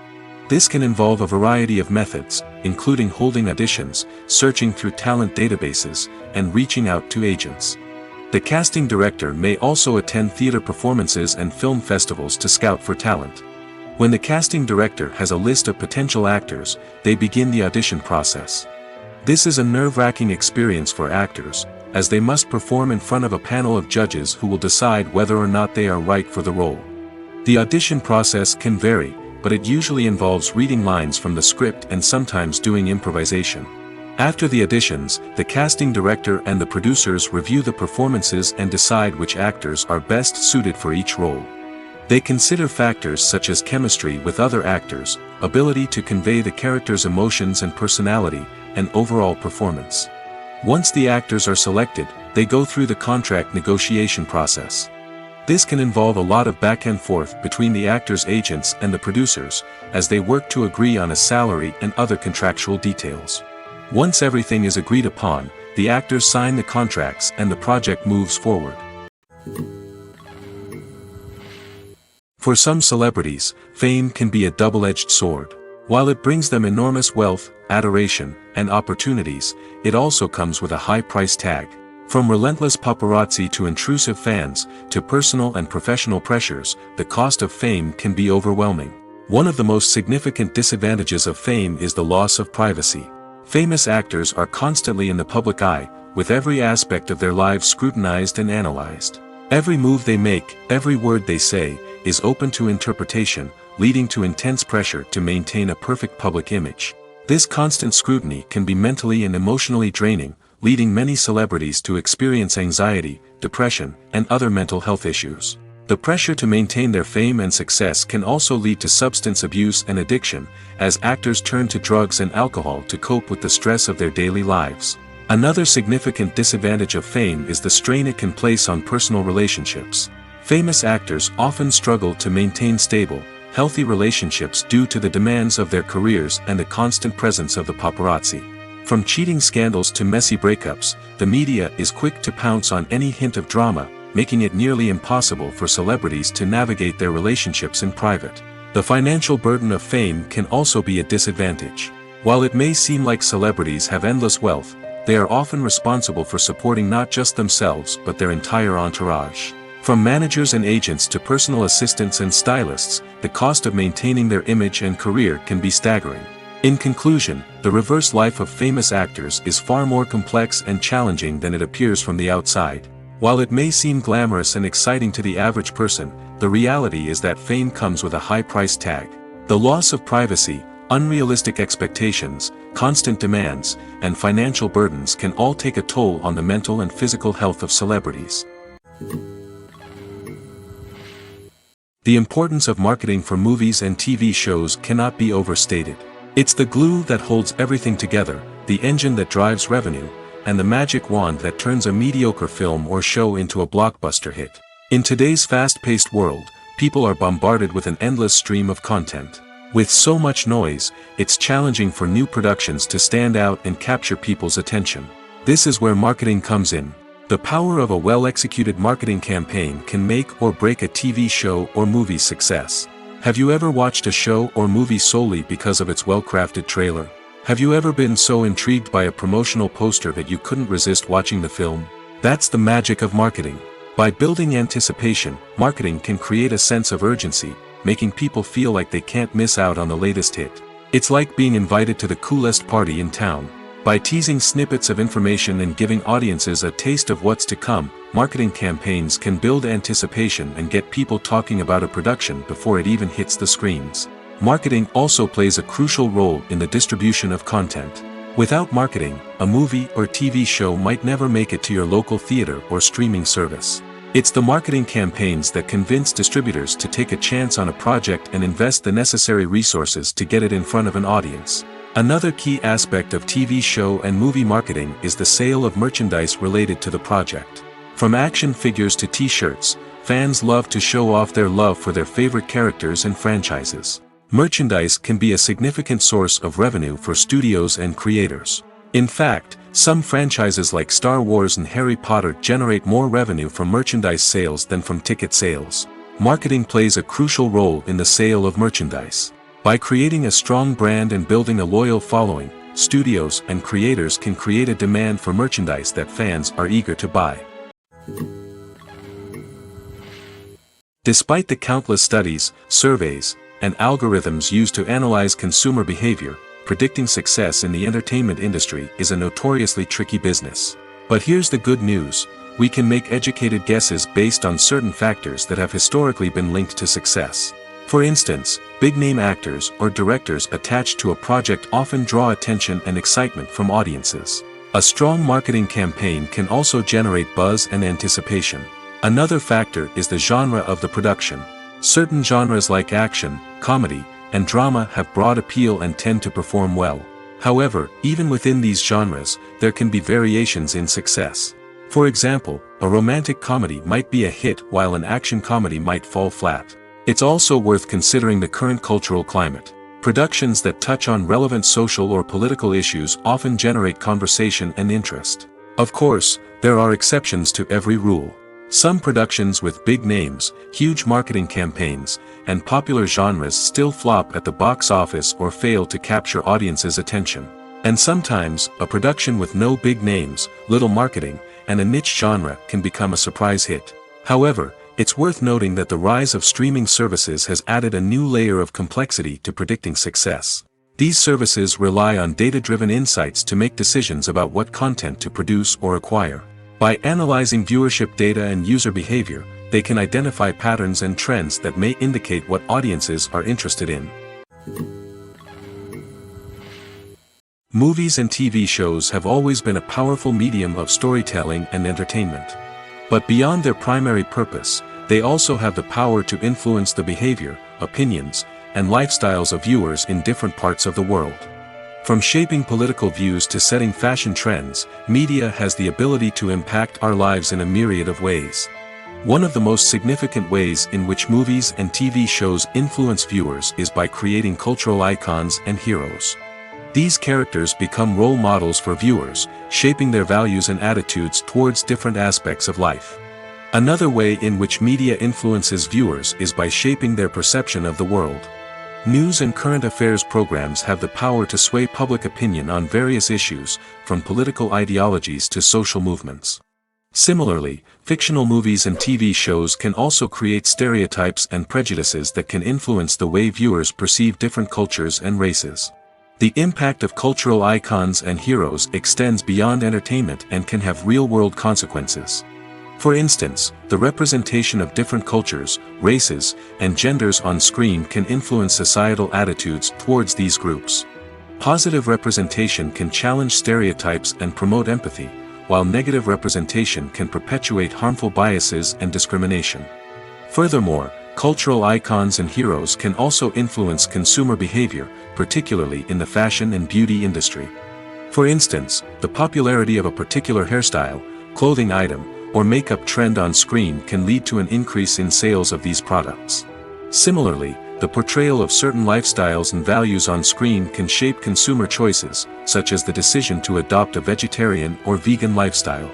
Speaker 1: This can involve a variety of methods, including holding auditions, searching through talent databases, and reaching out to agents. The casting director may also attend theater performances and film festivals to scout for talent. When the casting director has a list of potential actors, they begin the audition process. This is a nerve-wracking experience for actors, as they must perform in front of a panel of judges who will decide whether or not they are right for the role. The audition process can vary, but it usually involves reading lines from the script and sometimes doing improvisation. After the auditions, the casting director and the producers review the performances and decide which actors are best suited for each role. They consider factors such as chemistry with other actors, ability to convey the character's emotions and personality, and overall performance. Once the actors are selected, they go through the contract negotiation process. This can involve a lot of back and forth between the actors' agents and the producers, as they work to agree on a salary and other contractual details. Once everything is agreed upon, the actors sign the contracts and the project moves forward. For some celebrities, fame can be a double-edged sword. While it brings them enormous wealth, adoration, and opportunities, it also comes with a high price tag. From relentless paparazzi to intrusive fans, to personal and professional pressures, the cost of fame can be overwhelming. One of the most significant disadvantages of fame is the loss of privacy. Famous actors are constantly in the public eye, with every aspect of their lives scrutinized and analyzed. Every move they make, every word they say, is open to interpretation, leading to intense pressure to maintain a perfect public image. This constant scrutiny can be mentally and emotionally draining, leading many celebrities to experience anxiety, depression, and other mental health issues. The pressure to maintain their fame and success can also lead to substance abuse and addiction, as actors turn to drugs and alcohol to cope with the stress of their daily lives. Another significant disadvantage of fame is the strain it can place on personal relationships. Famous actors often struggle to maintain stable, healthy relationships due to the demands of their careers and the constant presence of the paparazzi. From cheating scandals to messy breakups, the media is quick to pounce on any hint of drama, making it nearly impossible for celebrities to navigate their relationships in private. The financial burden of fame can also be a disadvantage. While it may seem like celebrities have endless wealth, they are often responsible for supporting not just themselves but their entire entourage. From managers and agents to personal assistants and stylists, the cost of maintaining their image and career can be staggering. In conclusion, the reverse life of famous actors is far more complex and challenging than it appears from the outside. While it may seem glamorous and exciting to the average person, the reality is that fame comes with a high price tag. The loss of privacy, unrealistic expectations, constant demands, and financial burdens can all take a toll on the mental and physical health of celebrities. The importance of marketing for movies and TV shows cannot be overstated. It's the glue that holds everything together, the engine that drives revenue, and the magic wand that turns a mediocre film or show into a blockbuster hit. In today's fast-paced world, people are bombarded with an endless stream of content. With so much noise, it's challenging for new productions to stand out and capture people's attention. This is where marketing comes in. The power of a well-executed marketing campaign can make or break a TV show or movie's success. Have you ever watched a show or movie solely because of its well-crafted trailer? Have you ever been so intrigued by a promotional poster that you couldn't resist watching the film? That's the magic of marketing. By building anticipation, marketing can create a sense of urgency, making people feel like they can't miss out on the latest hit. It's like being invited to the coolest party in town. By teasing snippets of information and giving audiences a taste of what's to come, marketing campaigns can build anticipation and get people talking about a production before it even hits the screens. Marketing also plays a crucial role in the distribution of content. Without marketing, a movie or TV show might never make it to your local theater or streaming service. It's the marketing campaigns that convince distributors to take a chance on a project and invest the necessary resources to get it in front of an audience. Another key aspect of TV show and movie marketing is the sale of merchandise related to the project. From action figures to t-shirts, fans love to show off their love for their favorite characters and franchises. Merchandise can be a significant source of revenue for studios and creators. In fact, some franchises like Star Wars and Harry Potter generate more revenue from merchandise sales than from ticket sales. Marketing plays a crucial role in the sale of merchandise. By creating a strong brand and building a loyal following, studios and creators can create a demand for merchandise that fans are eager to buy. Despite the countless studies, surveys, and algorithms used to analyze consumer behavior, predicting success in the entertainment industry is a notoriously tricky business. But here's the good news: we can make educated guesses based on certain factors that have historically been linked to success. For instance, big-name actors or directors attached to a project often draw attention and excitement from audiences. A strong marketing campaign can also generate buzz and anticipation. Another factor is the genre of the production. Certain genres like action, comedy, and drama have broad appeal and tend to perform well. However, even within these genres, there can be variations in success. For example, a romantic comedy might be a hit while an action comedy might fall flat. It's also worth considering the current cultural climate. Productions that touch on relevant social or political issues often generate conversation and interest. Of course, there are exceptions to every rule. Some productions with big names, huge marketing campaigns, and popular genres still flop at the box office or fail to capture audiences' attention. And sometimes, a production with no big names, little marketing, and a niche genre can become a surprise hit. However, it's worth noting that the rise of streaming services has added a new layer of complexity to predicting success. These services rely on data-driven insights to make decisions about what content to produce or acquire. By analyzing viewership data and user behavior, they can identify patterns and trends that may indicate what audiences are interested in. Movies and TV shows have always been a powerful medium of storytelling and entertainment. But beyond their primary purpose, they also have the power to influence the behavior, opinions, and lifestyles of viewers in different parts of the world. From shaping political views to setting fashion trends, media has the ability to impact our lives in a myriad of ways. One of the most significant ways in which movies and TV shows influence viewers is by creating cultural icons and heroes. These characters become role models for viewers, shaping their values and attitudes towards different aspects of life. Another way in which media influences viewers is by shaping their perception of the world. News and current affairs programs have the power to sway public opinion on various issues, from political ideologies to social movements. Similarly, fictional movies and TV shows can also create stereotypes and prejudices that can influence the way viewers perceive different cultures and races. The impact of cultural icons and heroes extends beyond entertainment and can have real-world consequences. For instance, the representation of different cultures, races, and genders on screen can influence societal attitudes towards these groups. Positive representation can challenge stereotypes and promote empathy, while negative representation can perpetuate harmful biases and discrimination. Furthermore, cultural icons and heroes can also influence consumer behavior, particularly in the fashion and beauty industry. For instance, the popularity of a particular hairstyle, clothing item, or makeup trend on screen can lead to an increase in sales of these products. Similarly, the portrayal of certain lifestyles and values on screen can shape consumer choices, such as the decision to adopt a vegetarian or vegan lifestyle.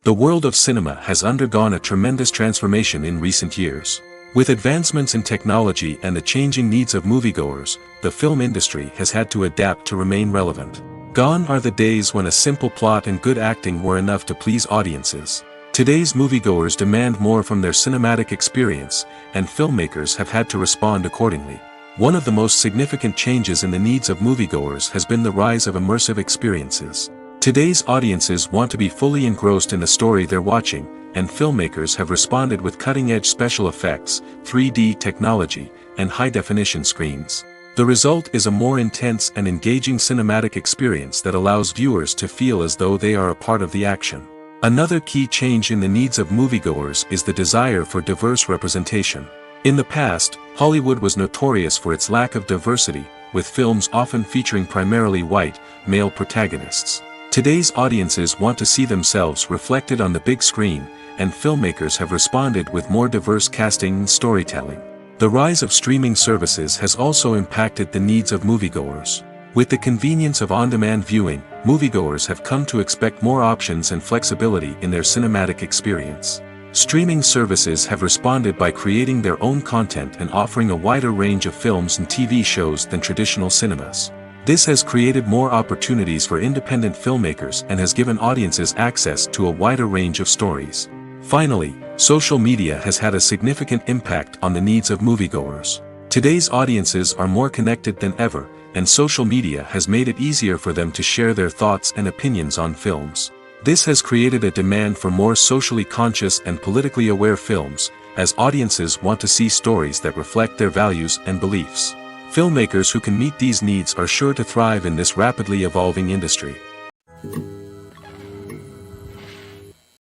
Speaker 1: The world of cinema has undergone a tremendous transformation in recent years. With advancements in technology and the changing needs of moviegoers, the film industry has had to adapt to remain relevant. Gone are the days when a simple plot and good acting were enough to please audiences. Today's moviegoers demand more from their cinematic experience, and filmmakers have had to respond accordingly. One of the most significant changes in the needs of moviegoers has been the rise of immersive experiences. Today's audiences want to be fully engrossed in the story they're watching, and filmmakers have responded with cutting-edge special effects, 3D technology, and high-definition screens. The result is a more intense and engaging cinematic experience that allows viewers to feel as though they are a part of the action. Another key change in the needs of moviegoers is the desire for diverse representation. In the past, Hollywood was notorious for its lack of diversity, with films often featuring primarily white, male protagonists. Today's audiences want to see themselves reflected on the big screen, and filmmakers have responded with more diverse casting and storytelling. The rise of streaming services has also impacted the needs of moviegoers. With the convenience of on-demand viewing, moviegoers have come to expect more options and flexibility in their cinematic experience. Streaming services have responded by creating their own content and offering a wider range of films and TV shows than traditional cinemas. This has created more opportunities for independent filmmakers and has given audiences access to a wider range of stories. Finally, social media has had a significant impact on the needs of moviegoers. Today's audiences are more connected than ever, and social media has made it easier for them to share their thoughts and opinions on films. This has created a demand for more socially conscious and politically aware films, as audiences want to see stories that reflect their values and beliefs. Filmmakers who can meet these needs are sure to thrive in this rapidly evolving industry.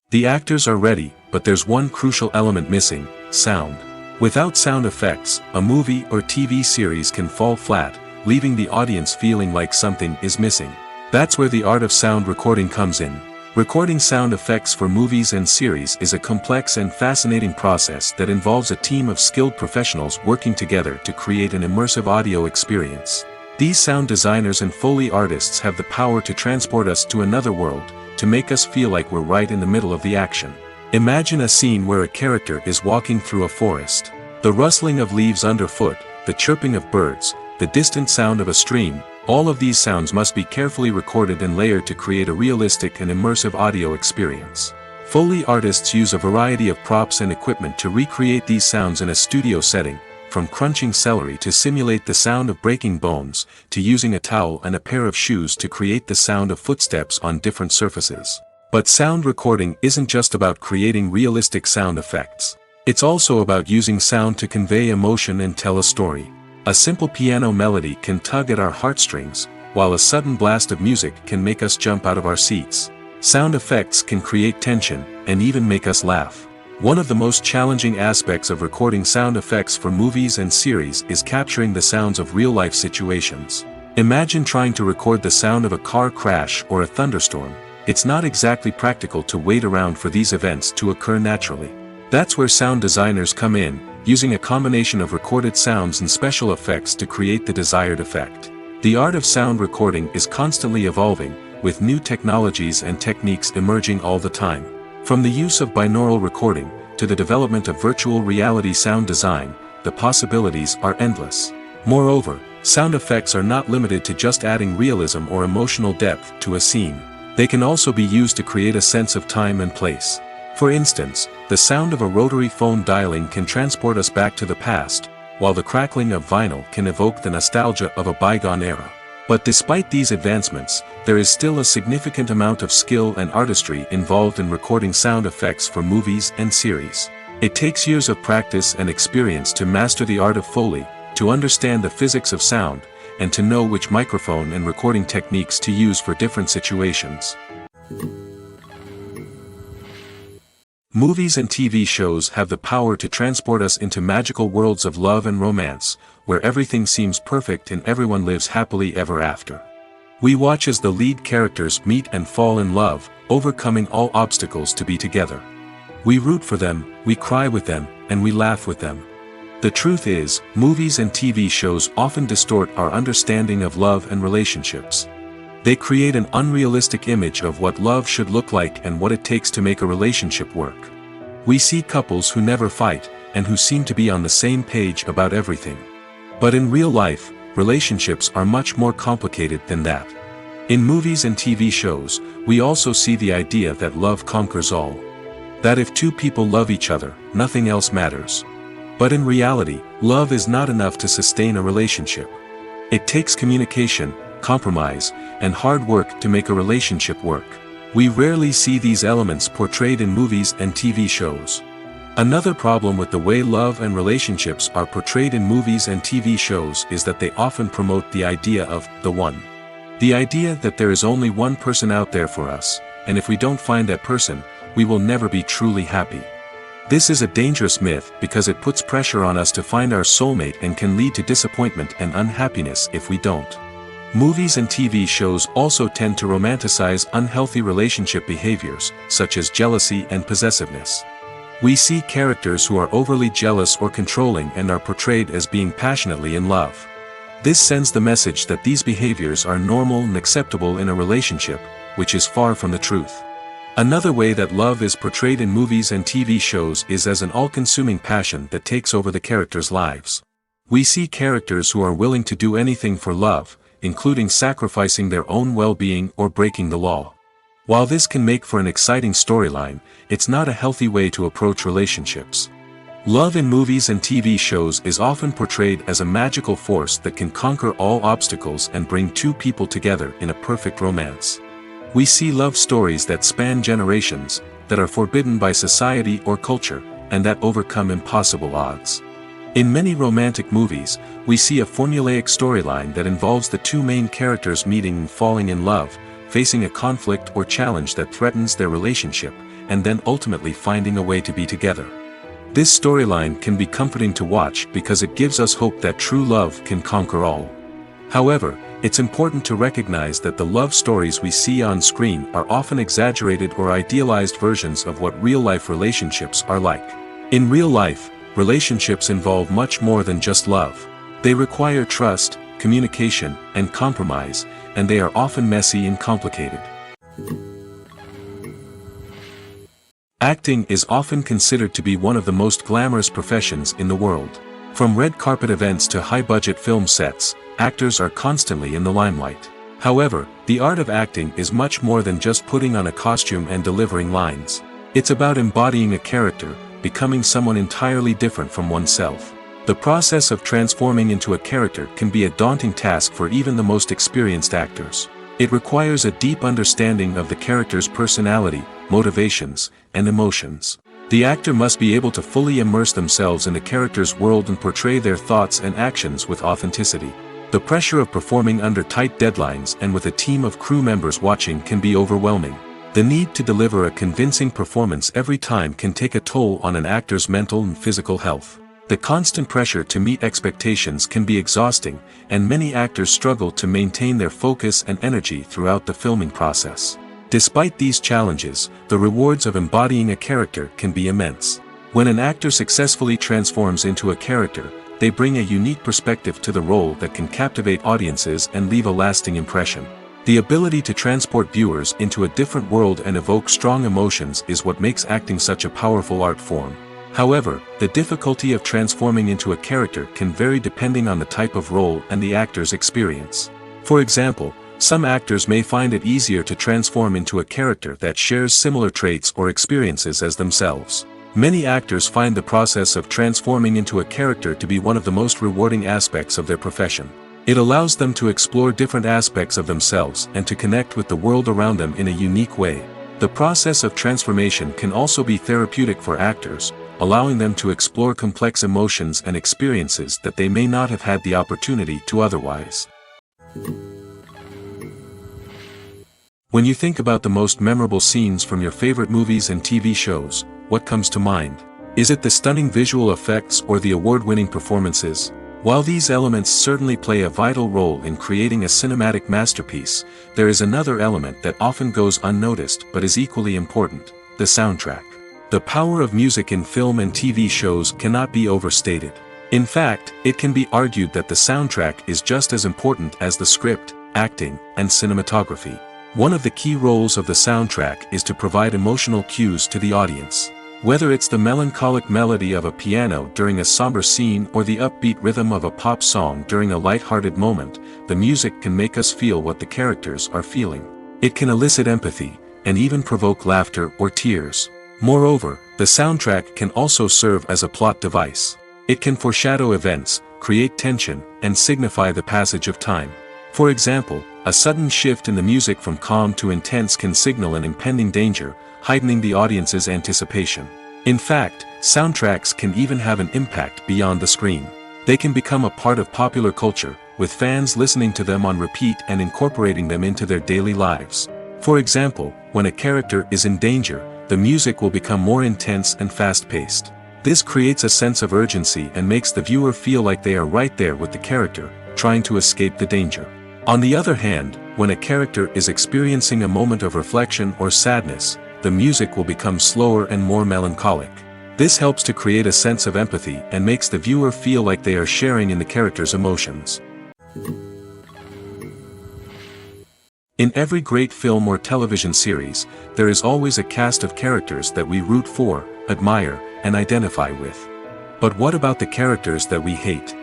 Speaker 1: The actors are ready, but there's one crucial element missing: sound. Without sound effects, a movie or TV series can fall flat, leaving the audience feeling like something is missing. That's where the art of sound recording comes in. Recording sound effects for movies and series is a complex and fascinating process that involves a team of skilled professionals working together to create an immersive audio experience. These sound designers and Foley artists have the power to transport us to another world, to make us feel like we're right in the middle of the action. Imagine a scene where a character is walking through a forest. The rustling of leaves underfoot, the chirping of birds, the distant sound of a stream, all of these sounds must be carefully recorded and layered to create a realistic and immersive audio experience. Foley artists use a variety of props and equipment to recreate these sounds in a studio setting, from crunching celery to simulate the sound of breaking bones, to using a towel and a pair of shoes to create the sound of footsteps on different surfaces. But sound recording isn't just about creating realistic sound effects. It's also about using sound to convey emotion and tell a story. A simple piano melody can tug at our heartstrings, while a sudden blast of music can make us jump out of our seats. Sound effects can create tension, and even make us laugh. One of the most challenging aspects of recording sound effects for movies and series is capturing the sounds of real-life situations. Imagine trying to record the sound of a car crash or a thunderstorm. It's not exactly practical to wait around for these events to occur naturally. That's where sound designers come in, using a combination of recorded sounds and special effects to create the desired effect. The art of sound recording is constantly evolving, with new technologies and techniques emerging all the time. From the use of binaural recording, to the development of virtual reality sound design, the possibilities are endless. Moreover, sound effects are not limited to just adding realism or emotional depth to a scene. They can also be used to create a sense of time and place. For instance, the sound of a rotary phone dialing can transport us back to the past, while the crackling of vinyl can evoke the nostalgia of a bygone era. But despite these advancements, there is still a significant amount of skill and artistry involved in recording sound effects for movies and series. It takes years of practice and experience to master the art of Foley, to understand the physics of sound, and to know which microphone and recording techniques to use for different situations. Movies and TV shows have the power to transport us into magical worlds of love and romance, where everything seems perfect and everyone lives happily ever after. We watch as the lead characters meet and fall in love, overcoming all obstacles to be together. We root for them, we cry with them, and we laugh with them. The truth is, movies and TV shows often distort our understanding of love and relationships. They create an unrealistic image of what love should look like and what it takes to make a relationship work. We see couples who never fight, and who seem to be on the same page about everything. But in real life, relationships are much more complicated than that. In movies and TV shows, we also see the idea that love conquers all. That if two people love each other, nothing else matters. But in reality, Love is not enough to sustain a relationship. It takes communication, compromise, and hard work to make a relationship work. We rarely see these elements portrayed in movies and TV shows. Another problem with the way love and relationships are portrayed in movies and TV shows is that they often promote the idea of the one. The idea that there is only one person out there for us, and if we don't find that person, we will never be truly happy. This is a dangerous myth because it puts pressure on us to find our soulmate and can lead to disappointment and unhappiness if we don't. Movies and TV shows also tend to romanticize unhealthy relationship behaviors, such as jealousy and possessiveness. We see characters who are overly jealous or controlling and are portrayed as being passionately in love. This sends the message that these behaviors are normal and acceptable in a relationship, which is far from the truth. Another way that love is portrayed in movies and TV shows is as an all-consuming passion that takes over the characters' lives. We see characters who are willing to do anything for love, including sacrificing their own well-being or breaking the law. While this can make for an exciting storyline, it's not a healthy way to approach relationships. Love in movies and TV shows is often portrayed as a magical force that can conquer all obstacles and bring two people together in a perfect romance. We see love stories that span generations, that are forbidden by society or culture, and that overcome impossible odds. In many romantic movies, we see a formulaic storyline that involves the two main characters meeting and falling in love, facing a conflict or challenge that threatens their relationship, and then ultimately finding a way to be together. This storyline can be comforting to watch because it gives us hope that true love can conquer all. However, it's important to recognize that the love stories we see on screen are often exaggerated or idealized versions of what real-life relationships are like. In real life, relationships involve much more than just love. They require trust, communication, and compromise, and they are often messy and complicated. Acting is often considered to be one of the most glamorous professions in the world. From red carpet events to high-budget film sets, actors are constantly in the limelight. However, the art of acting is much more than just putting on a costume and delivering lines. It's about embodying a character, becoming someone entirely different from oneself. The process of transforming into a character can be a daunting task for even the most experienced actors. It requires a deep understanding of the character's personality, motivations, and emotions. The actor must be able to fully immerse themselves in the character's world and portray their thoughts and actions with authenticity. The pressure of performing under tight deadlines and with a team of crew members watching can be overwhelming. The need to deliver a convincing performance every time can take a toll on an actor's mental and physical health. The constant pressure to meet expectations can be exhausting, and many actors struggle to maintain their focus and energy throughout the filming process. Despite these challenges, the rewards of embodying a character can be immense. When an actor successfully transforms into a character, they bring a unique perspective to the role that can captivate audiences and leave a lasting impression. The ability to transport viewers into a different world and evoke strong emotions is what makes acting such a powerful art form. However, the difficulty of transforming into a character can vary depending on the type of role and the actor's experience. For example, some actors may find it easier to transform into a character that shares similar traits or experiences as themselves. Many actors find the process of transforming into a character to be one of the most rewarding aspects of their profession. It allows them to explore different aspects of themselves and to connect with the world around them in a unique way. The process of transformation can also be therapeutic for actors, allowing them to explore complex emotions and experiences that they may not have had the opportunity to otherwise. When you think about the most memorable scenes from your favorite movies and TV shows, what comes to mind? Is it the stunning visual effects or the award-winning performances? While these elements certainly play a vital role in creating a cinematic masterpiece, there is another element that often goes unnoticed but is equally important: the soundtrack. The power of music in film and TV shows cannot be overstated. In fact, it can be argued that the soundtrack is just as important as the script, acting, and cinematography. One of the key roles of the soundtrack is to provide emotional cues to the audience. Whether it's the melancholic melody of a piano during a somber scene or the upbeat rhythm of a pop song during a light-hearted moment, the music can make us feel what the characters are feeling. It can elicit empathy, and even provoke laughter or tears. Moreover, the soundtrack can also serve as a plot device. It can foreshadow events, create tension, and signify the passage of time. For example, a sudden shift in the music from calm to intense can signal an impending danger, heightening the audience's anticipation. In fact, soundtracks can even have an impact beyond the screen. They can become a part of popular culture, with fans listening to them on repeat and incorporating them into their daily lives. For example, when a character is in danger, the music will become more intense and fast-paced. This creates a sense of urgency and makes the viewer feel like they are right there with the character, trying to escape the danger. On the other hand, when a character is experiencing a moment of reflection or sadness, the music will become slower and more melancholic. This helps to create a sense of empathy and makes the viewer feel like they are sharing in the character's emotions. In every great film or television series, there is always a cast of characters that we root for, admire, and identify with. But what about the characters that we hate?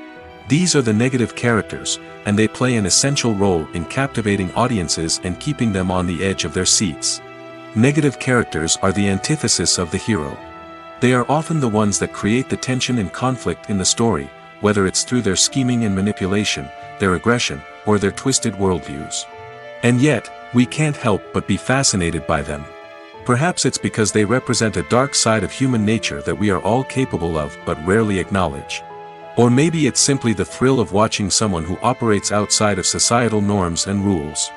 Speaker 1: These are the negative characters, and they play an essential role in captivating audiences and keeping them on the edge of their seats. Negative characters are the antithesis of the hero. They are often the ones that create the tension and conflict in the story, whether it's through their scheming and manipulation, their aggression, or their twisted worldviews. And yet, we can't help but be fascinated by them. Perhaps it's because they represent a dark side of human nature that we are all capable of but rarely acknowledge. Or maybe it's simply the thrill of watching someone who operates outside of societal norms and rules.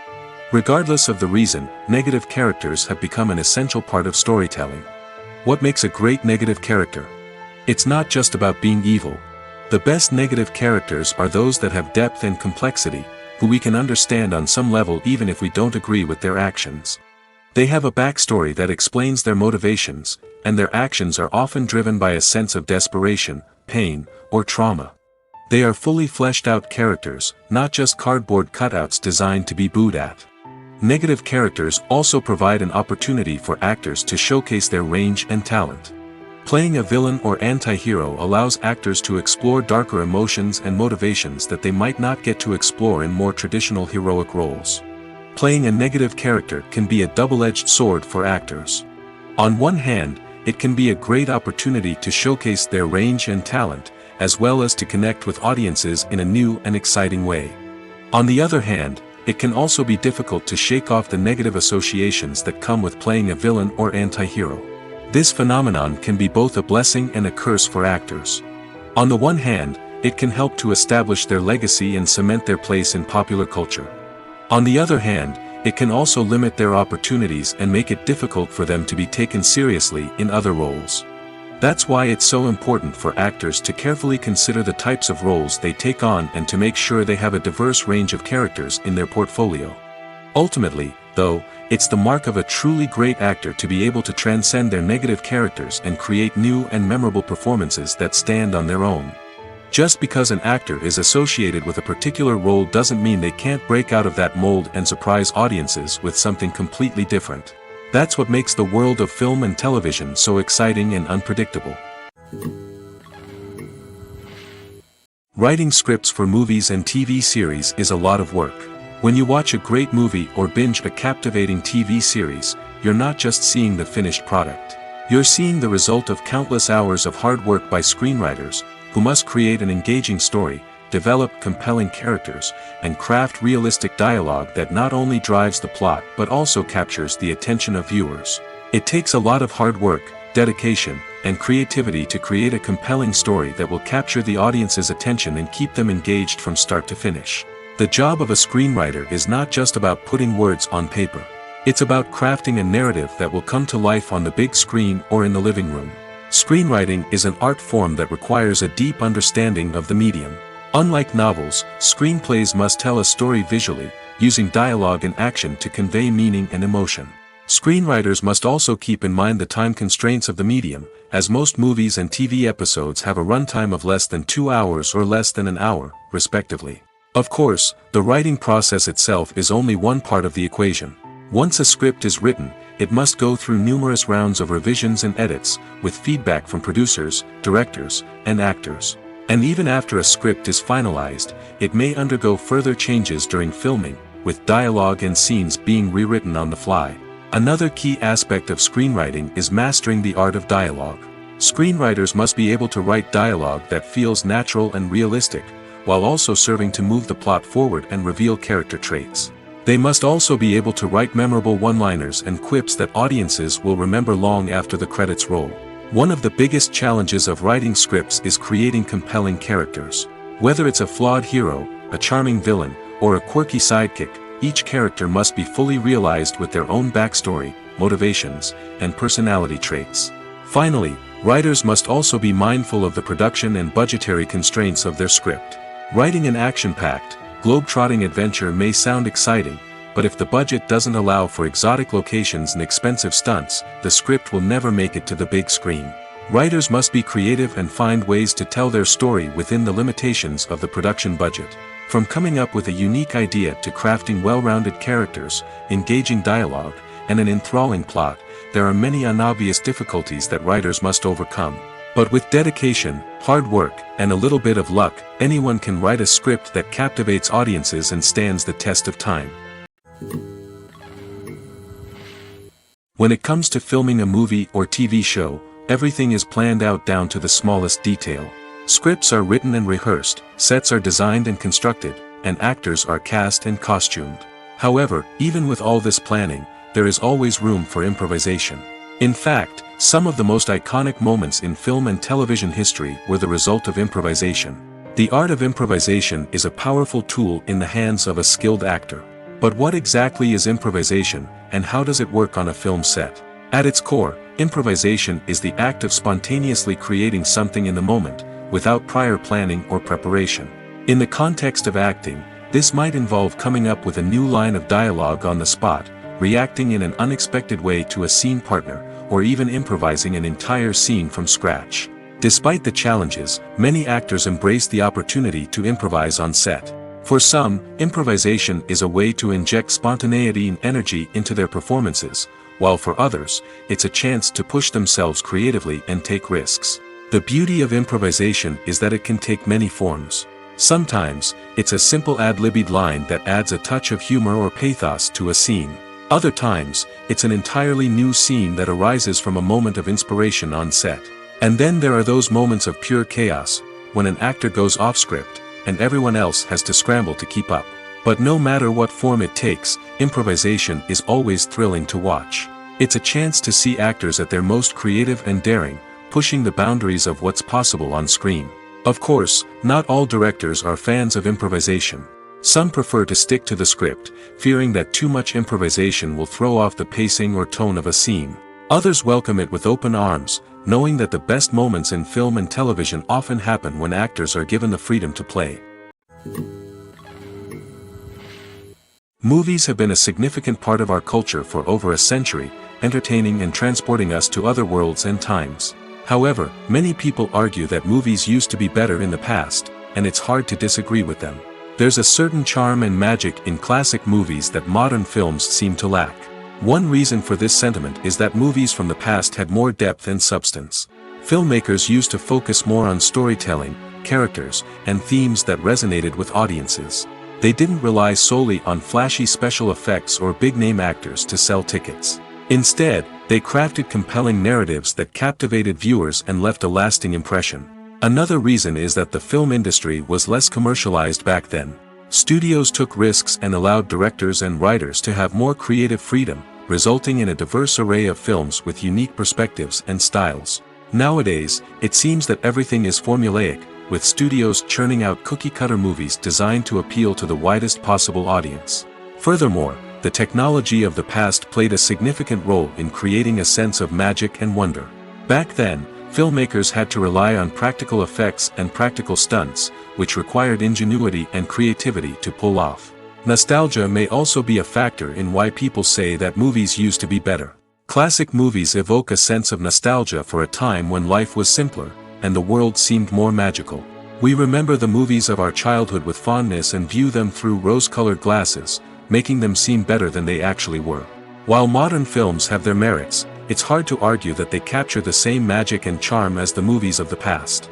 Speaker 1: Regardless of the reason, negative characters have become an essential part of storytelling. What makes a great negative character? It's not just about being evil. The best negative characters are those that have depth and complexity, who we can understand on some level even if we don't agree with their actions. They have a backstory that explains their motivations, and their actions are often driven by a sense of desperation, pain, or trauma. They are fully fleshed out characters, not just cardboard cutouts designed to be booed at. Negative characters also provide an opportunity for actors to showcase their range and talent. Playing a villain or anti-hero allows actors to explore darker emotions and motivations that they might not get to explore in more traditional heroic roles. Playing a negative character can be a double-edged sword for actors. On one hand, it can be a great opportunity to showcase their range and talent, as well as to connect with audiences in a new and exciting way. On the other hand, it can also be difficult to shake off the negative associations that come with playing a villain or anti-hero. This phenomenon can be both a blessing and a curse for actors. On the one hand, it can help to establish their legacy and cement their place in popular culture. On the other hand, it can also limit their opportunities and make it difficult for them to be taken seriously in other roles. That's why it's so important for actors to carefully consider the types of roles they take on and to make sure they have a diverse range of characters in their portfolio. Ultimately, though, it's the mark of a truly great actor to be able to transcend their negative characters and create new and memorable performances that stand on their own. Just because an actor is associated with a particular role doesn't mean they can't break out of that mold and surprise audiences with something completely different. That's what makes the world of film and television so exciting and unpredictable. Writing scripts for movies and TV series is a lot of work. When you watch a great movie or binge a captivating TV series, you're not just seeing the finished product. You're seeing the result of countless hours of hard work by screenwriters, who must create an engaging story, develop compelling characters, and craft realistic dialogue that not only drives the plot but also captures the attention of viewers. It takes a lot of hard work, dedication, and creativity to create a compelling story that will capture the audience's attention and keep them engaged from start to finish. The job of a screenwriter is not just about putting words on paper. It's about crafting a narrative that will come to life on the big screen or in the living room. Screenwriting is an art form that requires a deep understanding of the medium. Unlike novels, screenplays must tell a story visually, using dialogue and action to convey meaning and emotion. Screenwriters must also keep in mind the time constraints of the medium, as most movies and TV episodes have a runtime of less than 2 hours or less than an hour, respectively. Of course, the writing process itself is only one part of the equation. Once a script is written, it must go through numerous rounds of revisions and edits, with feedback from producers, directors, and actors. And even after a script is finalized, it may undergo further changes during filming, with dialogue and scenes being rewritten on the fly. Another key aspect of screenwriting is mastering the art of dialogue. Screenwriters must be able to write dialogue that feels natural and realistic, while also serving to move the plot forward and reveal character traits. They must also be able to write memorable one-liners and quips that audiences will remember long after the credits roll. One of the biggest challenges of writing scripts is creating compelling characters. Whether it's a flawed hero, a charming villain, or a quirky sidekick, each character must be fully realized with their own backstory, motivations, and personality traits. Finally, writers must also be mindful of the production and budgetary constraints of their script. Writing an action-packed, globe-trotting adventure may sound exciting, but if the budget doesn't allow for exotic locations and expensive stunts, the script will never make it to the big screen. Writers must be creative and find ways to tell their story within the limitations of the production budget. From coming up with a unique idea to crafting well-rounded characters, engaging dialogue, and an enthralling plot, there are many unobvious difficulties that writers must overcome. But with dedication, hard work, and a little bit of luck, anyone can write a script that captivates audiences and stands the test of time. When it comes to filming a movie or TV show, everything is planned out down to the smallest detail. Scripts are written and rehearsed, sets are designed and constructed, and actors are cast and costumed. However, even with all this planning, there is always room for improvisation. In fact, some of the most iconic moments in film and television history were the result of improvisation. The art of improvisation is a powerful tool in the hands of a skilled actor. But what exactly is improvisation, and how does it work on a film set? At its core, improvisation is the act of spontaneously creating something in the moment, without prior planning or preparation. In the context of acting, this might involve coming up with a new line of dialogue on the spot, reacting in an unexpected way to a scene partner, or even improvising an entire scene from scratch. Despite the challenges, many actors embrace the opportunity to improvise on set. For some, improvisation is a way to inject spontaneity and energy into their performances, while for others, it's a chance to push themselves creatively and take risks. The beauty of improvisation is that it can take many forms. Sometimes, it's a simple ad-libbed line that adds a touch of humor or pathos to a scene. Other times, it's an entirely new scene that arises from a moment of inspiration on set. And then there are those moments of pure chaos, when an actor goes off script, and everyone else has to scramble to keep up. But no matter what form it takes, improvisation is always thrilling to watch. It's a chance to see actors at their most creative and daring, pushing the boundaries of what's possible on screen. Of course, not all directors are fans of improvisation. Some prefer to stick to the script, fearing that too much improvisation will throw off the pacing or tone of a scene. Others welcome it with open arms, knowing that the best moments in film and television often happen when actors are given the freedom to play. Movies have been a significant part of our culture for over a century, entertaining and transporting us to other worlds and times. However, many people argue that movies used to be better in the past, and it's hard to disagree with them. There's a certain charm and magic in classic movies that modern films seem to lack. One reason for this sentiment is that movies from the past had more depth and substance. Filmmakers used to focus more on storytelling, characters, and themes that resonated with audiences. They didn't rely solely on flashy special effects or big-name actors to sell tickets. Instead, they crafted compelling narratives that captivated viewers and left a lasting impression. Another reason is that the film industry was less commercialized back then. Studios took risks and allowed directors and writers to have more creative freedom, resulting in a diverse array of films with unique perspectives and styles. Nowadays, it seems that everything is formulaic, with studios churning out cookie-cutter movies designed to appeal to the widest possible audience. Furthermore, the technology of the past played a significant role in creating a sense of magic and wonder. Back then, filmmakers had to rely on practical effects and practical stunts, which required ingenuity and creativity to pull off. Nostalgia may also be a factor in why people say that movies used to be better. Classic movies evoke a sense of nostalgia for a time when life was simpler, and the world seemed more magical. We remember the movies of our childhood with fondness and view them through rose-colored glasses, making them seem better than they actually were. While modern films have their merits, it's hard to argue that they capture the same magic and charm as the movies of the past.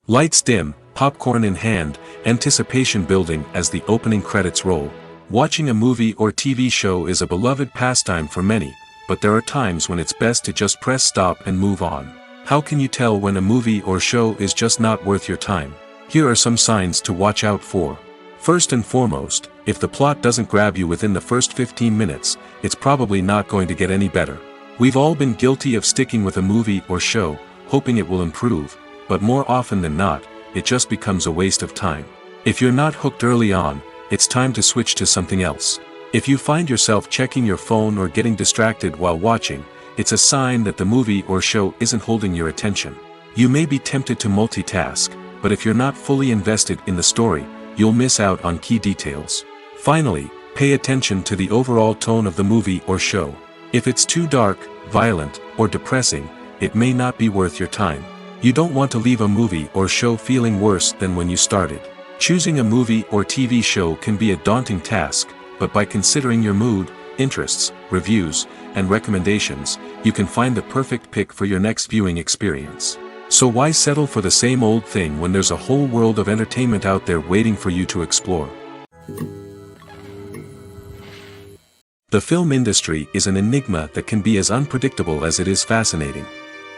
Speaker 1: Lights dim, popcorn in hand, anticipation building as the opening credits roll. Watching a movie or TV show is a beloved pastime for many, but there are times when it's best to just press stop and move on. How can you tell when a movie or show is just not worth your time? Here are some signs to watch out for. First and foremost, if the plot doesn't grab you within the first 15 minutes, it's probably not going to get any better. We've all been guilty of sticking with a movie or show, hoping it will improve, but more often than not, it just becomes a waste of time. If you're not hooked early on, it's time to switch to something else. If you find yourself checking your phone or getting distracted while watching, it's a sign that the movie or show isn't holding your attention. You may be tempted to multitask, but if you're not fully invested in the story, you'll miss out on key details. Finally, pay attention to the overall tone of the movie or show. If it's too dark, violent, or depressing, it may not be worth your time. You don't want to leave a movie or show feeling worse than when you started. Choosing a movie or TV show can be a daunting task, but by considering your mood, interests, reviews, and recommendations, you can find the perfect pick for your next viewing experience. So why settle for the same old thing when there's a whole world of entertainment out there waiting for you to explore? The film industry is an enigma that can be as unpredictable as it is fascinating.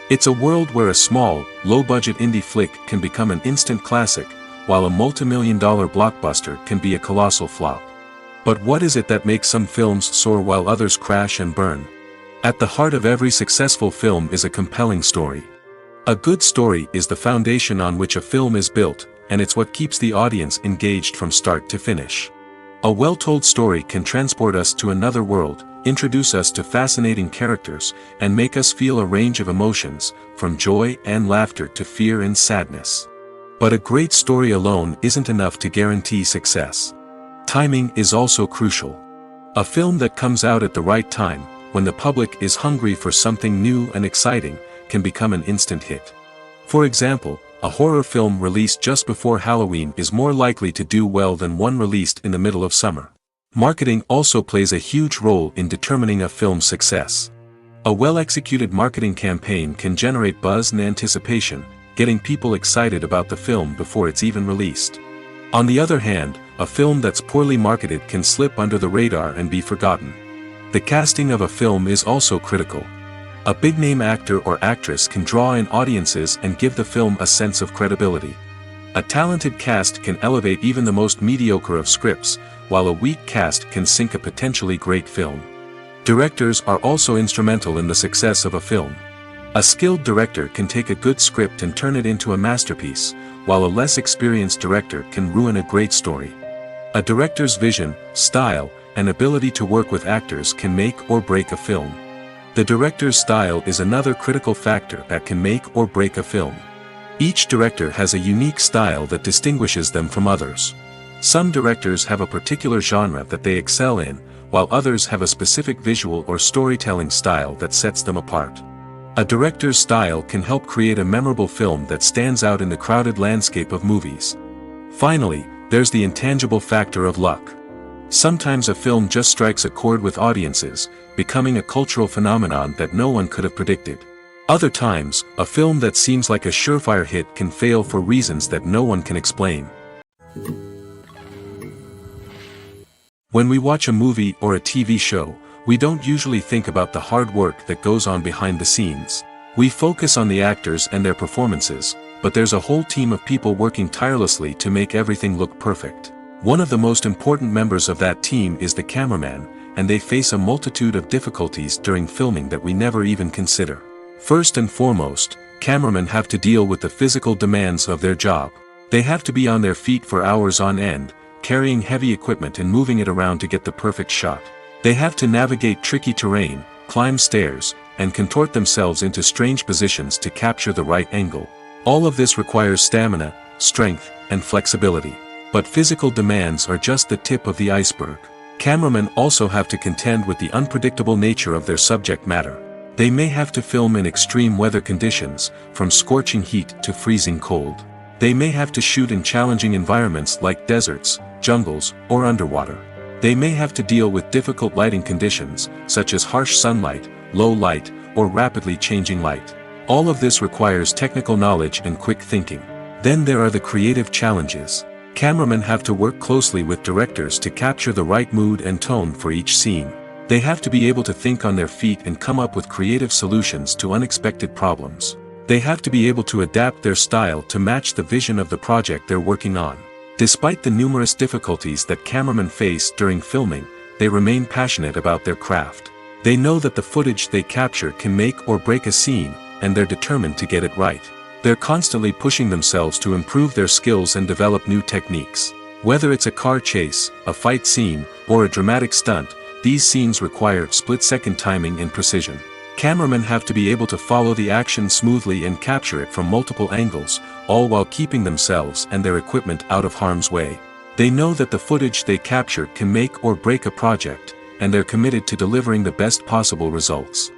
Speaker 1: It's a world where a small, low-budget indie flick can become an instant classic, while a multi-million-dollar blockbuster can be a colossal flop. But what is it that makes some films soar while others crash and burn? At the heart of every successful film is a compelling story. A good story is the foundation on which a film is built, and it's what keeps the audience engaged from start to finish. A well-told story can transport us to another world, introduce us to fascinating characters, and make us feel a range of emotions, from joy and laughter to fear and sadness. But a great story alone isn't enough to guarantee success. Timing is also crucial. A film that comes out at the right time, when the public is hungry for something new and exciting, can become an instant hit. For example, a horror film released just before Halloween is more likely to do well than one released in the middle of summer. Marketing also plays a huge role in determining a film's success. A well-executed marketing campaign can generate buzz and anticipation, getting people excited about the film before it's even released. On the other hand, a film that's poorly marketed can slip under the radar and be forgotten. The casting of a film is also critical. A big-name actor or actress can draw in audiences and give the film a sense of credibility. A talented cast can elevate even the most mediocre of scripts, while a weak cast can sink a potentially great film. Directors are also instrumental in the success of a film. A skilled director can take a good script and turn it into a masterpiece, while a less experienced director can ruin a great story. A director's vision, style, and ability to work with actors can make or break a film. The director's style is another critical factor that can make or break a film. Each director has a unique style that distinguishes them from others. Some directors have a particular genre that they excel in, while others have a specific visual or storytelling style that sets them apart. A director's style can help create a memorable film that stands out in the crowded landscape of movies. Finally, there's the intangible factor of luck. Sometimes a film just strikes a chord with audiences, becoming a cultural phenomenon that no one could have predicted. Other times, a film that seems like a surefire hit can fail for reasons that no one can explain. When we watch a movie or a TV show, we don't usually think about the hard work that goes on behind the scenes. We focus on the actors and their performances, but there's a whole team of people working tirelessly to make everything look perfect. One of the most important members of that team is the cameraman, and they face a multitude of difficulties during filming that we never even consider. First and foremost, cameramen have to deal with the physical demands of their job. They have to be on their feet for hours on end, carrying heavy equipment and moving it around to get the perfect shot. They have to navigate tricky terrain, climb stairs, and contort themselves into strange positions to capture the right angle. All of this requires stamina, strength, and flexibility. But physical demands are just the tip of the iceberg. Cameramen also have to contend with the unpredictable nature of their subject matter. They may have to film in extreme weather conditions, from scorching heat to freezing cold. They may have to shoot in challenging environments like deserts, jungles, or underwater. They may have to deal with difficult lighting conditions, such as harsh sunlight, low light, or rapidly changing light. All of this requires technical knowledge and quick thinking. Then there are the creative challenges. Cameramen have to work closely with directors to capture the right mood and tone for each scene. They have to be able to think on their feet and come up with creative solutions to unexpected problems. They have to be able to adapt their style to match the vision of the project they're working on. Despite the numerous difficulties that cameramen face during filming, they remain passionate about their craft. They know that the footage they capture can make or break a scene, and they're determined to get it right. They're constantly pushing themselves to improve their skills and develop new techniques. Whether it's a car chase, a fight scene, or a dramatic stunt, these scenes require split-second timing and precision. Cameramen have to be able to follow the action smoothly and capture it from multiple angles, all while keeping themselves and their equipment out of harm's way. They know that the footage they capture can make or break a project, and they're committed to delivering the best possible results.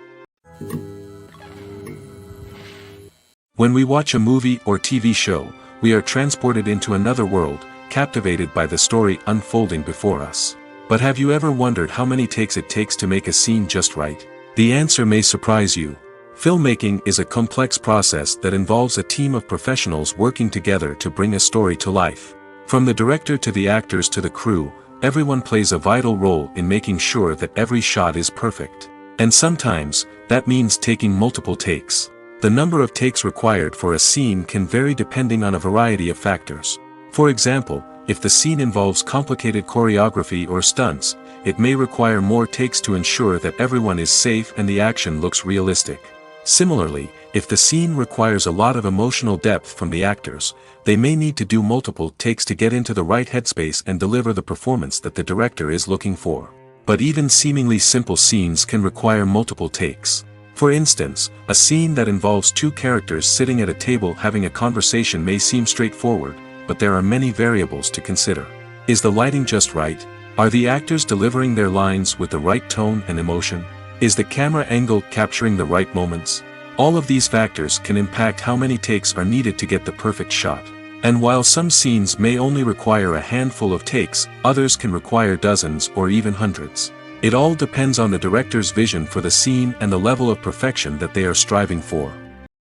Speaker 1: When we watch a movie or TV show, we are transported into another world, captivated by the story unfolding before us. But have you ever wondered how many takes it takes to make a scene just right? The answer may surprise you. Filmmaking is a complex process that involves a team of professionals working together to bring a story to life. From the director to the actors to the crew, everyone plays a vital role in making sure that every shot is perfect. And sometimes, that means taking multiple takes. The number of takes required for a scene can vary depending on a variety of factors. For example, if the scene involves complicated choreography or stunts, it may require more takes to ensure that everyone is safe and the action looks realistic. Similarly, if the scene requires a lot of emotional depth from the actors, they may need to do multiple takes to get into the right headspace and deliver the performance that the director is looking for. But even seemingly simple scenes can require multiple takes. For instance, a scene that involves two characters sitting at a table having a conversation may seem straightforward, but there are many variables to consider. Is the lighting just right? Are the actors delivering their lines with the right tone and emotion? Is the camera angle capturing the right moments? All of these factors can impact how many takes are needed to get the perfect shot. And while some scenes may only require a handful of takes, others can require dozens or even hundreds. It all depends on the director's vision for the scene and the level of perfection that they are striving for.